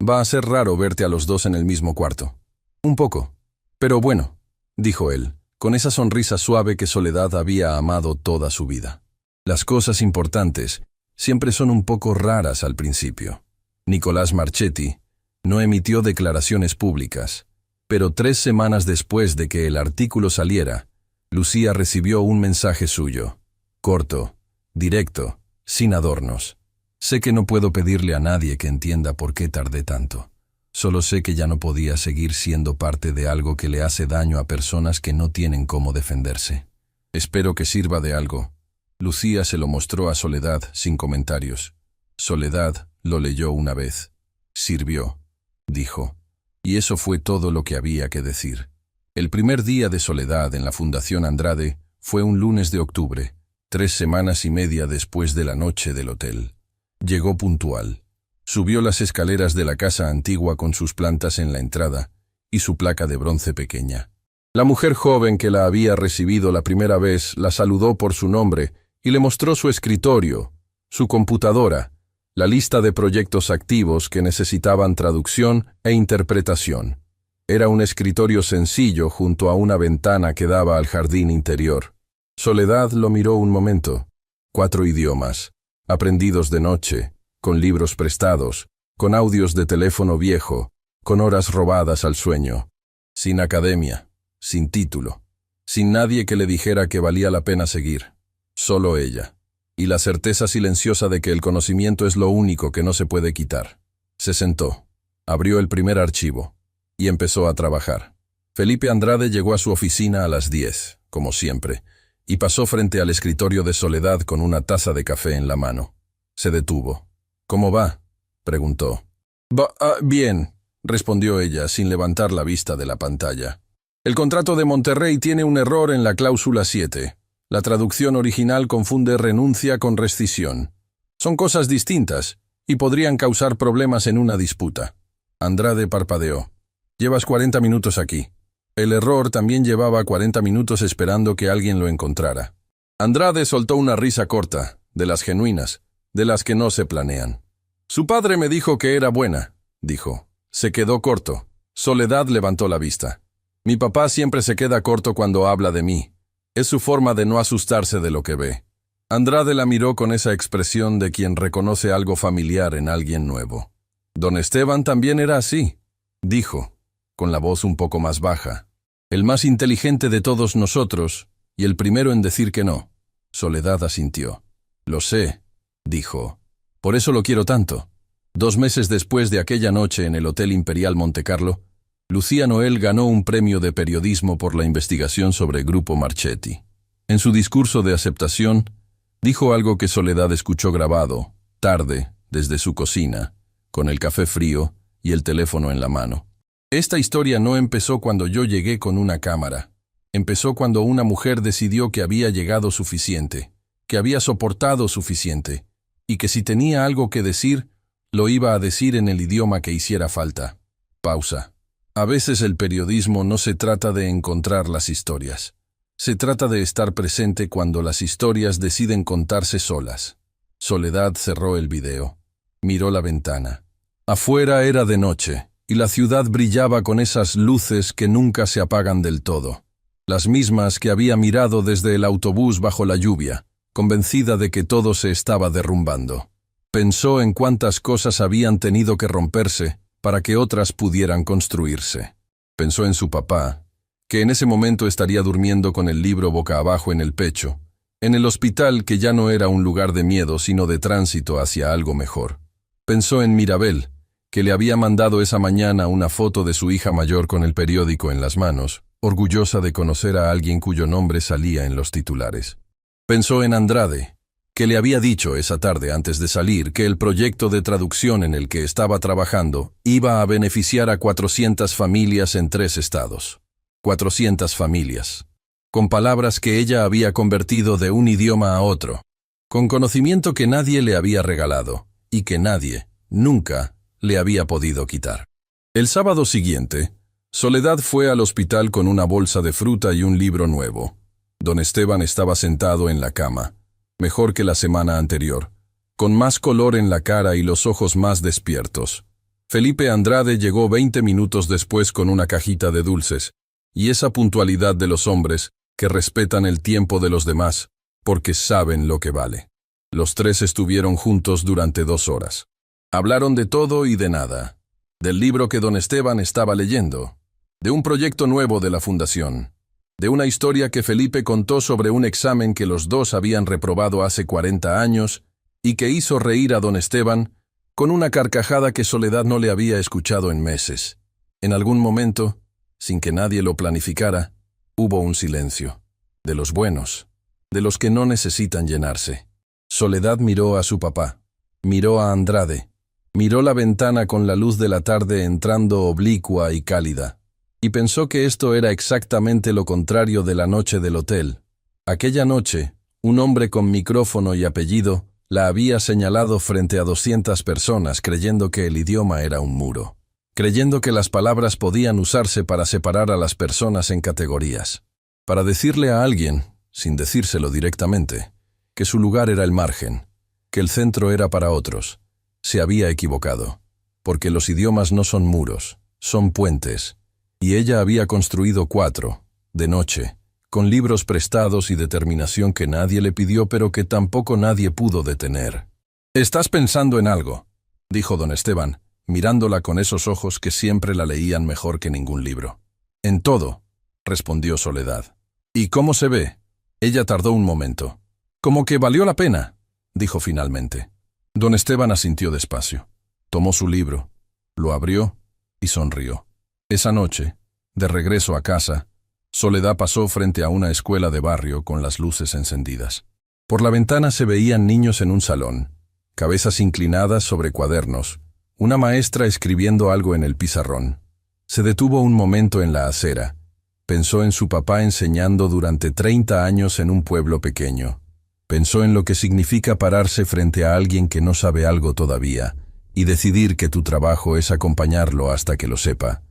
«Va a ser raro verte a los dos en el mismo cuarto». «Un poco. Pero bueno», dijo él, con esa sonrisa suave que Soledad había amado toda su vida. Las cosas importantes siempre son un poco raras al principio. Nicolás Marchetti no emitió declaraciones públicas, pero 3 semanas después de que el artículo saliera, Lucía recibió un mensaje suyo, corto, directo, sin adornos. «Sé que no puedo pedirle a nadie que entienda por qué tardé tanto. Solo sé que ya no podía seguir siendo parte de algo que le hace daño a personas que no tienen cómo defenderse. Espero que sirva de algo». Lucía se lo mostró a Soledad sin comentarios. Soledad lo leyó una vez. «Sirvió», dijo. Y eso fue todo lo que había que decir. El primer día de Soledad en la Fundación Andrade fue un lunes de octubre, 3 semanas y media después de la noche del hotel. Llegó puntual. Subió las escaleras de la casa antigua con sus plantas en la entrada y su placa de bronce pequeña. La mujer joven que la había recibido la primera vez la saludó por su nombre y le mostró su escritorio, su computadora, la lista de proyectos activos que necesitaban traducción e interpretación. Era un escritorio sencillo junto a una ventana que daba al jardín interior. Soledad lo miró un momento. 4 idiomas, aprendidos de noche, con libros prestados, con audios de teléfono viejo, con horas robadas al sueño, sin academia, sin título, sin nadie que le dijera que valía la pena seguir. Solo ella. Y la certeza silenciosa de que el conocimiento es lo único que no se puede quitar. Se sentó, abrió el primer archivo y empezó a trabajar. Felipe Andrade llegó a su oficina a las 10, como siempre, y pasó frente al escritorio de Soledad con una taza de café en la mano. Se detuvo. «¿Cómo va?», preguntó. Bien», respondió ella sin levantar la vista de la pantalla. «El contrato de Monterrey tiene un error en la cláusula 7. La traducción original confunde renuncia con rescisión. Son cosas distintas y podrían causar problemas en una disputa». Andrade parpadeó. «Llevas 40 minutos aquí». El error también llevaba 40 minutos esperando que alguien lo encontrara. Andrade soltó una risa corta, de las genuinas, de las que no se planean. «Su padre me dijo que era buena», dijo. Se quedó corto. Soledad levantó la vista. «Mi papá siempre se queda corto cuando habla de mí. Es su forma de no asustarse de lo que ve». Andrade la miró con esa expresión de quien reconoce algo familiar en alguien nuevo. «Don Esteban también era así», dijo, con la voz un poco más baja. «El más inteligente de todos nosotros y el primero en decir que no». Soledad asintió. «Lo sé», dijo. «Por eso lo quiero tanto». 2 meses después de aquella noche en el Hotel Imperial Montecarlo, Lucía Noel ganó un premio de periodismo por la investigación sobre Grupo Marchetti. En su discurso de aceptación, dijo algo que Soledad escuchó grabado, tarde, desde su cocina, con el café frío y el teléfono en la mano. «Esta historia no empezó cuando yo llegué con una cámara. Empezó cuando una mujer decidió que había llegado suficiente, que había soportado suficiente, y que si tenía algo que decir, lo iba a decir en el idioma que hiciera falta». Pausa. A veces el periodismo no se trata de encontrar las historias. Se trata de estar presente cuando las historias deciden contarse solas. Soledad cerró el video. Miró la ventana. Afuera era de noche, y la ciudad brillaba con esas luces que nunca se apagan del todo. Las mismas que había mirado desde el autobús bajo la lluvia, convencida de que todo se estaba derrumbando. Pensó en cuántas cosas habían tenido que romperse para que otras pudieran construirse. Pensó en su papá, que en ese momento estaría durmiendo con el libro boca abajo en el pecho, en el hospital que ya no era un lugar de miedo sino de tránsito hacia algo mejor. Pensó en Mirabel, que le había mandado esa mañana una foto de su hija mayor con el periódico en las manos, orgullosa de conocer a alguien cuyo nombre salía en los titulares. Pensó en Andrade, que le había dicho esa tarde antes de salir que el proyecto de traducción en el que estaba trabajando iba a beneficiar a 400 familias en 3 estados. 400 familias. Con palabras que ella había convertido de un idioma a otro, con conocimiento que nadie le había regalado y que nadie, nunca, le había podido quitar. El sábado siguiente, Soledad fue al hospital con una bolsa de fruta y un libro nuevo. Don Esteban estaba sentado en la cama, mejor que la semana anterior, con más color en la cara y los ojos más despiertos. Felipe Andrade llegó 20 minutos después con una cajita de dulces, y esa puntualidad de los hombres que respetan el tiempo de los demás, porque saben lo que vale. Los 3 estuvieron juntos durante 2 horas. Hablaron de todo y de nada. Del libro que don Esteban estaba leyendo, de un proyecto nuevo de la fundación, de una historia que Felipe contó sobre un examen que los dos habían reprobado hace 40 años y que hizo reír a don Esteban con una carcajada que Soledad no le había escuchado en meses. En algún momento, sin que nadie lo planificara, hubo un silencio. De los buenos, de los que no necesitan llenarse. Soledad miró a su papá, miró a Andrade, miró la ventana con la luz de la tarde entrando oblicua y cálida. Y pensó que esto era exactamente lo contrario de la noche del hotel. Aquella noche, un hombre con micrófono y apellido la había señalado frente a 200 personas creyendo que el idioma era un muro, creyendo que las palabras podían usarse para separar a las personas en categorías, para decirle a alguien, sin decírselo directamente, que su lugar era el margen, que el centro era para otros. Se había equivocado, porque los idiomas no son muros, son puentes. Y ella había construido 4, de noche, con libros prestados y determinación que nadie le pidió pero que tampoco nadie pudo detener. «Estás pensando en algo», dijo don Esteban, mirándola con esos ojos que siempre la leían mejor que ningún libro. «En todo», respondió Soledad. «¿Y cómo se ve?» Ella tardó un momento. «Como que valió la pena», dijo finalmente. Don Esteban asintió despacio. Tomó su libro, lo abrió y sonrió. Esa noche, de regreso a casa, Soledad pasó frente a una escuela de barrio con las luces encendidas. Por la ventana se veían niños en un salón, cabezas inclinadas sobre cuadernos, una maestra escribiendo algo en el pizarrón. Se detuvo un momento en la acera. Pensó en su papá enseñando durante 30 años en un pueblo pequeño. Pensó en lo que significa pararse frente a alguien que no sabe algo todavía y decidir que tu trabajo es acompañarlo hasta que lo sepa.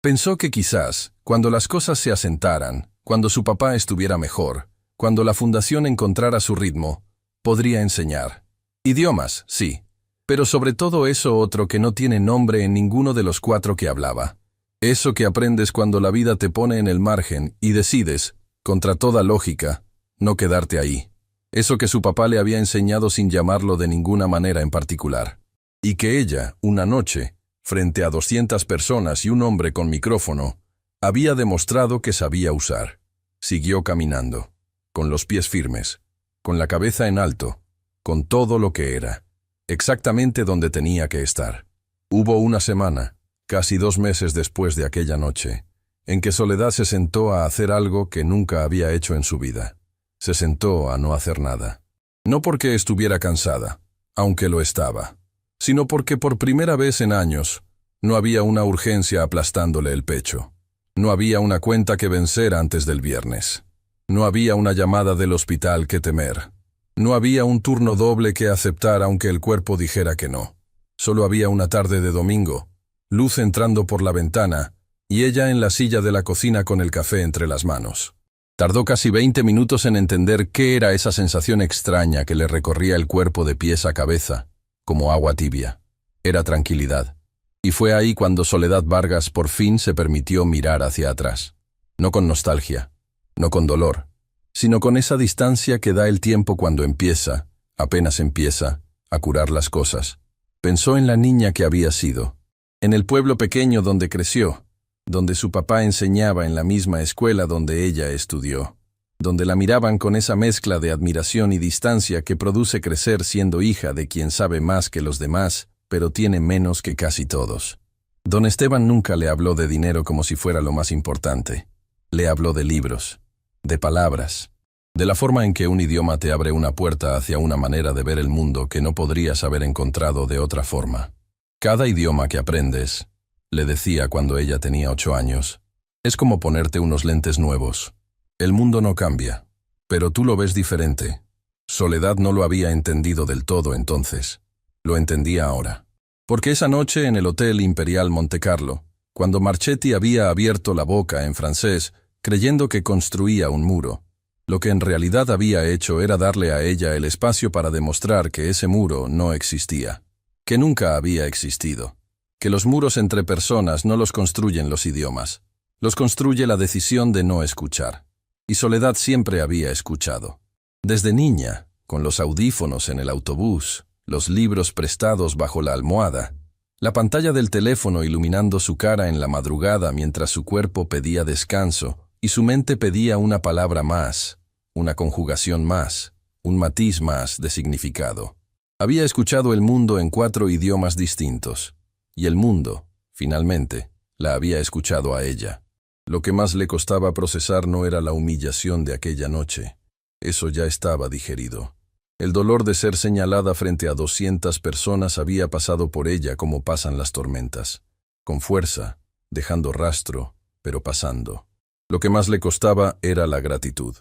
Pensó que quizás, cuando las cosas se asentaran, cuando su papá estuviera mejor, cuando la fundación encontrara su ritmo, podría enseñar. Idiomas, sí, pero sobre todo eso otro que no tiene nombre en ninguno de los 4 que hablaba. Eso que aprendes cuando la vida te pone en el margen y decides, contra toda lógica, no quedarte ahí. Eso que su papá le había enseñado sin llamarlo de ninguna manera en particular. Y que ella, una noche, frente a 200 personas y un hombre con micrófono, había demostrado que sabía usar. Siguió caminando, con los pies firmes, con la cabeza en alto, con todo lo que era, exactamente donde tenía que estar. Hubo una semana, casi 2 meses después de aquella noche, en que Soledad se sentó a hacer algo que nunca había hecho en su vida. Se sentó a no hacer nada. No porque estuviera cansada, aunque lo estaba, sino porque por primera vez en años no había una urgencia aplastándole el pecho. No había una cuenta que vencer antes del viernes. No había una llamada del hospital que temer. No había un turno doble que aceptar aunque el cuerpo dijera que no. Solo había una tarde de domingo, luz entrando por la ventana y ella en la silla de la cocina con el café entre las manos. Tardó casi 20 minutos en entender qué era esa sensación extraña que le recorría el cuerpo de pies a cabeza, como agua tibia. Era tranquilidad. Y fue ahí cuando Soledad Vargas por fin se permitió mirar hacia atrás. No con nostalgia, no con dolor, sino con esa distancia que da el tiempo cuando empieza, apenas empieza, a curar las cosas. Pensó en la niña que había sido, en el pueblo pequeño donde creció, donde su papá enseñaba en la misma escuela donde ella estudió, donde la miraban con esa mezcla de admiración y distancia que produce crecer siendo hija de quien sabe más que los demás pero tiene menos que casi todos. Don Esteban nunca le habló de dinero como si fuera lo más importante. Le habló de libros, de palabras, de la forma en que un idioma te abre una puerta hacia una manera de ver el mundo que no podrías haber encontrado de otra forma. Cada idioma que aprendes, le decía cuando ella tenía 8 años, es como ponerte unos lentes nuevos. El mundo no cambia, pero tú lo ves diferente. Soledad no lo había entendido del todo entonces. Lo entendía ahora. Porque esa noche en el Hotel Imperial Montecarlo, cuando Marchetti había abierto la boca en francés, creyendo que construía un muro, lo que en realidad había hecho era darle a ella el espacio para demostrar que ese muro no existía, que nunca había existido, que los muros entre personas no los construyen los idiomas, los construye la decisión de no escuchar. Y Soledad siempre había escuchado. Desde niña, con los audífonos en el autobús, los libros prestados bajo la almohada, la pantalla del teléfono iluminando su cara en la madrugada mientras su cuerpo pedía descanso y su mente pedía una palabra más, una conjugación más, un matiz más de significado. Había escuchado el mundo en 4 idiomas distintos, y el mundo, finalmente, la había escuchado a ella. Lo que más le costaba procesar no era la humillación de aquella noche. Eso ya estaba digerido. El dolor de ser señalada frente a 200 personas había pasado por ella como pasan las tormentas, con fuerza, dejando rastro, pero pasando. Lo que más le costaba era la gratitud.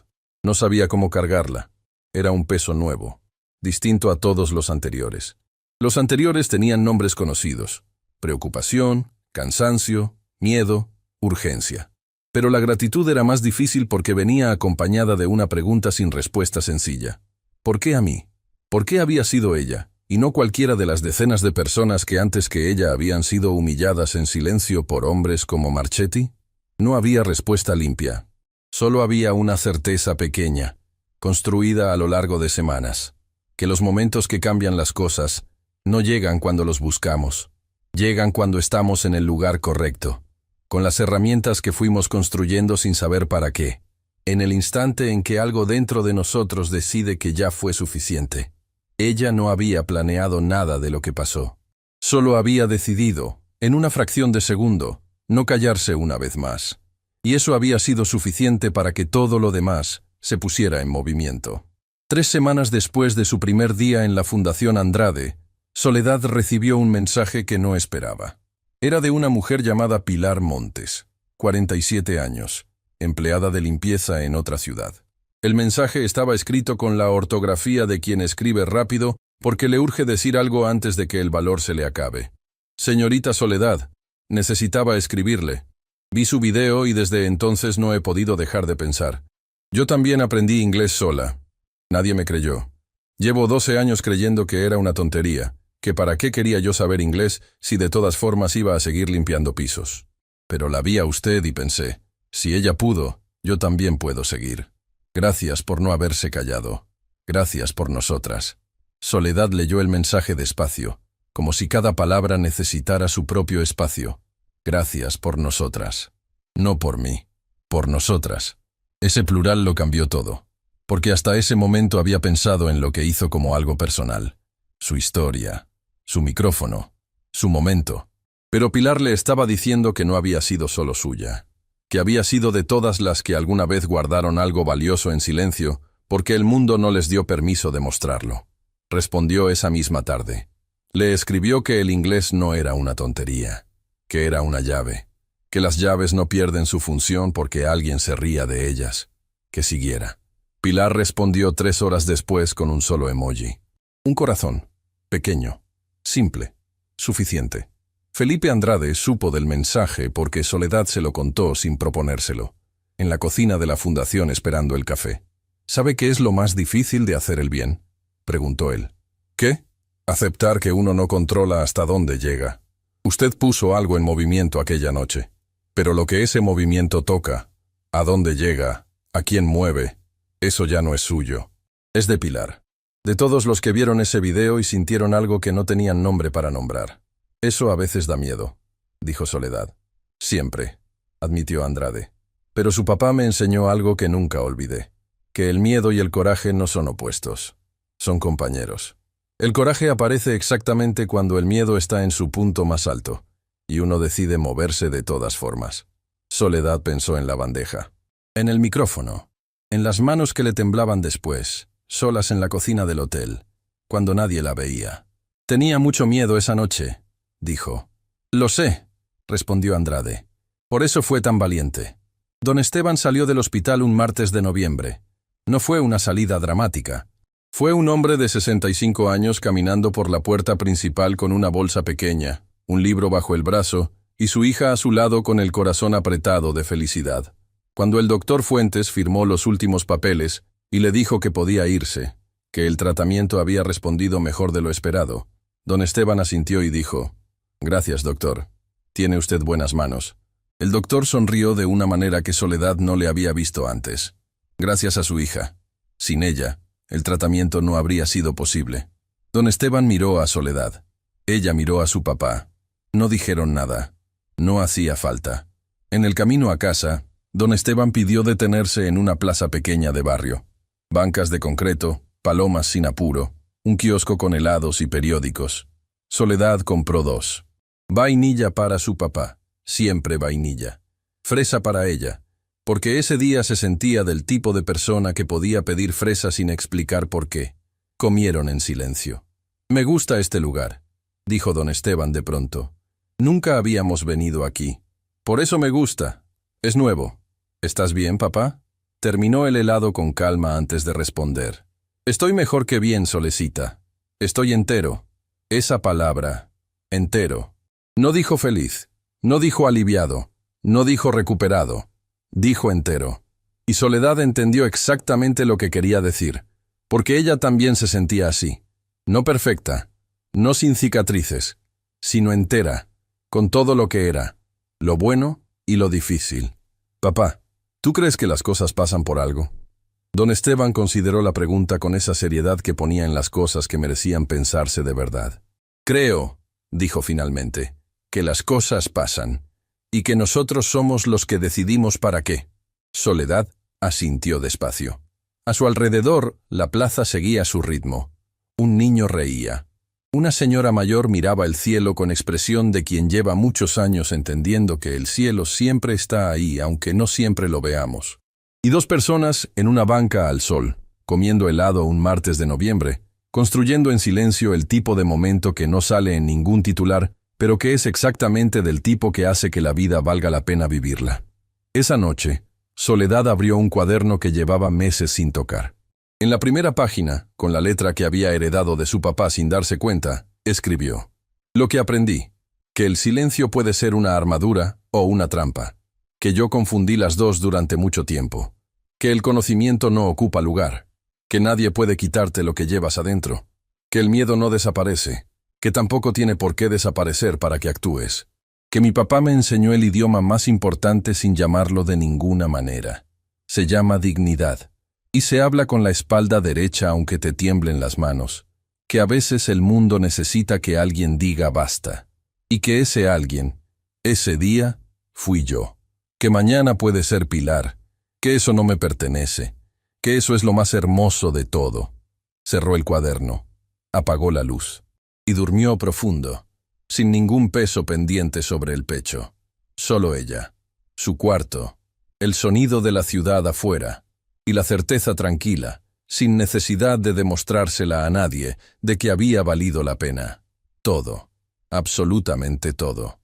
No sabía cómo cargarla. Era un peso nuevo, distinto a todos los anteriores. Los anteriores tenían nombres conocidos: preocupación, cansancio, miedo, urgencia. Pero la gratitud era más difícil porque venía acompañada de una pregunta sin respuesta sencilla. ¿Por qué a mí? ¿Por qué había sido ella, y no cualquiera de las decenas de personas que antes que ella habían sido humilladas en silencio por hombres como Marchetti? No había respuesta limpia. Solo había una certeza pequeña, construida a lo largo de semanas, que los momentos que cambian las cosas no llegan cuando los buscamos, llegan cuando estamos en el lugar correcto, con las herramientas que fuimos construyendo sin saber para qué. En el instante en que algo dentro de nosotros decide que ya fue suficiente. Ella no había planeado nada de lo que pasó. Solo había decidido, en una fracción de segundo, no callarse una vez más. Y eso había sido suficiente para que todo lo demás se pusiera en movimiento. 3 semanas después de su primer día en la Fundación Andrade, Soledad recibió un mensaje que no esperaba. Era de una mujer llamada Pilar Montes, 47 años. Empleada de limpieza en otra ciudad. El mensaje estaba escrito con la ortografía de quien escribe rápido porque le urge decir algo antes de que el valor se le acabe. Señorita Soledad, necesitaba escribirle. Vi su video y desde entonces no he podido dejar de pensar. Yo también aprendí inglés sola. Nadie me creyó. Llevo 12 años creyendo que era una tontería, que para qué quería yo saber inglés si de todas formas iba a seguir limpiando pisos. Pero la vi a usted y pensé, si ella pudo, yo también puedo seguir. Gracias por no haberse callado. Gracias por nosotras. Soledad leyó el mensaje despacio, como si cada palabra necesitara su propio espacio. Gracias por nosotras. No por mí. Por nosotras. Ese plural lo cambió todo. Porque hasta ese momento había pensado en lo que hizo como algo personal. Su historia. Su micrófono. Su momento. Pero Pilar le estaba diciendo que no había sido solo suya. Que había sido de todas las que alguna vez guardaron algo valioso en silencio, porque el mundo no les dio permiso de mostrarlo. Respondió esa misma tarde. Le escribió que el inglés no era una tontería, que era una llave, que las llaves no pierden su función porque alguien se ría de ellas, que siguiera. Pilar respondió 3 horas después con un solo emoji. Un corazón, pequeño, simple, suficiente. Felipe Andrade supo del mensaje porque Soledad se lo contó sin proponérselo, en la cocina de la fundación esperando el café. ¿Sabe qué es lo más difícil de hacer el bien?, preguntó él. ¿Qué? Aceptar que uno no controla hasta dónde llega. Usted puso algo en movimiento aquella noche, pero lo que ese movimiento toca, a dónde llega, a quién mueve, eso ya no es suyo. Es de Pilar. De todos los que vieron ese video y sintieron algo que no tenían nombre para nombrar. Eso a veces da miedo, dijo Soledad. Siempre, admitió Andrade. Pero su papá me enseñó algo que nunca olvidé, que el miedo y el coraje no son opuestos, son compañeros. El coraje aparece exactamente cuando el miedo está en su punto más alto, y uno decide moverse de todas formas. Soledad pensó en la bandeja, en el micrófono, en las manos que le temblaban después, solas en la cocina del hotel, cuando nadie la veía. Tenía mucho miedo esa noche, dijo. Lo sé, respondió Andrade. Por eso fue tan valiente. Don Esteban salió del hospital un martes de noviembre. No fue una salida dramática. Fue un hombre de 65 años caminando por la puerta principal con una bolsa pequeña, un libro bajo el brazo y su hija a su lado con el corazón apretado de felicidad. Cuando el doctor Fuentes firmó los últimos papeles y le dijo que podía irse, que el tratamiento había respondido mejor de lo esperado, don Esteban asintió y dijo: «Gracias, doctor. Tiene usted buenas manos». El doctor sonrió de una manera que Soledad no le había visto antes. Gracias a su hija. Sin ella, el tratamiento no habría sido posible. Don Esteban miró a Soledad. Ella miró a su papá. No dijeron nada. No hacía falta. En el camino a casa, don Esteban pidió detenerse en una plaza pequeña de barrio. Bancas de concreto, palomas sin apuro, un kiosco con helados y periódicos. Soledad compró 2. Vainilla para su papá, siempre vainilla. Fresa para ella, porque ese día se sentía del tipo de persona que podía pedir fresa sin explicar por qué. Comieron en silencio. «Me gusta este lugar», dijo don Esteban de pronto. «Nunca habíamos venido aquí. Por eso me gusta. Es nuevo. ¿Estás bien, papá?» Terminó el helado con calma antes de responder. «Estoy mejor que bien, Solecita. Estoy entero». Esa palabra, entero. No dijo feliz, no dijo aliviado, no dijo recuperado. Dijo entero. Y Soledad entendió exactamente lo que quería decir, porque ella también se sentía así. No perfecta, no sin cicatrices, sino entera, con todo lo que era, lo bueno y lo difícil. «Papá, ¿tú crees que las cosas pasan por algo?» Don Esteban consideró la pregunta con esa seriedad que ponía en las cosas que merecían pensarse de verdad. «Creo», dijo finalmente, «que las cosas pasan, y que nosotros somos los que decidimos para qué». Soledad asintió despacio. A su alrededor, la plaza seguía su ritmo. Un niño reía. Una señora mayor miraba el cielo con expresión de quien lleva muchos años entendiendo que el cielo siempre está ahí, aunque no siempre lo veamos. Y 2 personas en una banca al sol, comiendo helado un martes de noviembre, construyendo en silencio el tipo de momento que no sale en ningún titular, pero que es exactamente del tipo que hace que la vida valga la pena vivirla. Esa noche, Soledad abrió un cuaderno que llevaba meses sin tocar. En la primera página, con la letra que había heredado de su papá sin darse cuenta, escribió: «Lo que aprendí, que el silencio puede ser una armadura o una trampa, que yo confundí las dos durante mucho tiempo, que el conocimiento no ocupa lugar, que nadie puede quitarte lo que llevas adentro, que el miedo no desaparece, que tampoco tiene por qué desaparecer para que actúes, que mi papá me enseñó el idioma más importante sin llamarlo de ninguna manera. Se llama dignidad, y se habla con la espalda derecha aunque te tiemblen las manos, que a veces el mundo necesita que alguien diga basta, y que ese alguien, ese día, fui yo, que mañana puede ser Pilar, que eso no me pertenece, que eso es lo más hermoso de todo». Cerró el cuaderno, apagó la luz, y durmió profundo, sin ningún peso pendiente sobre el pecho. Solo ella, su cuarto, el sonido de la ciudad afuera, y la certeza tranquila, sin necesidad de demostrársela a nadie, de que había valido la pena. Todo, absolutamente todo.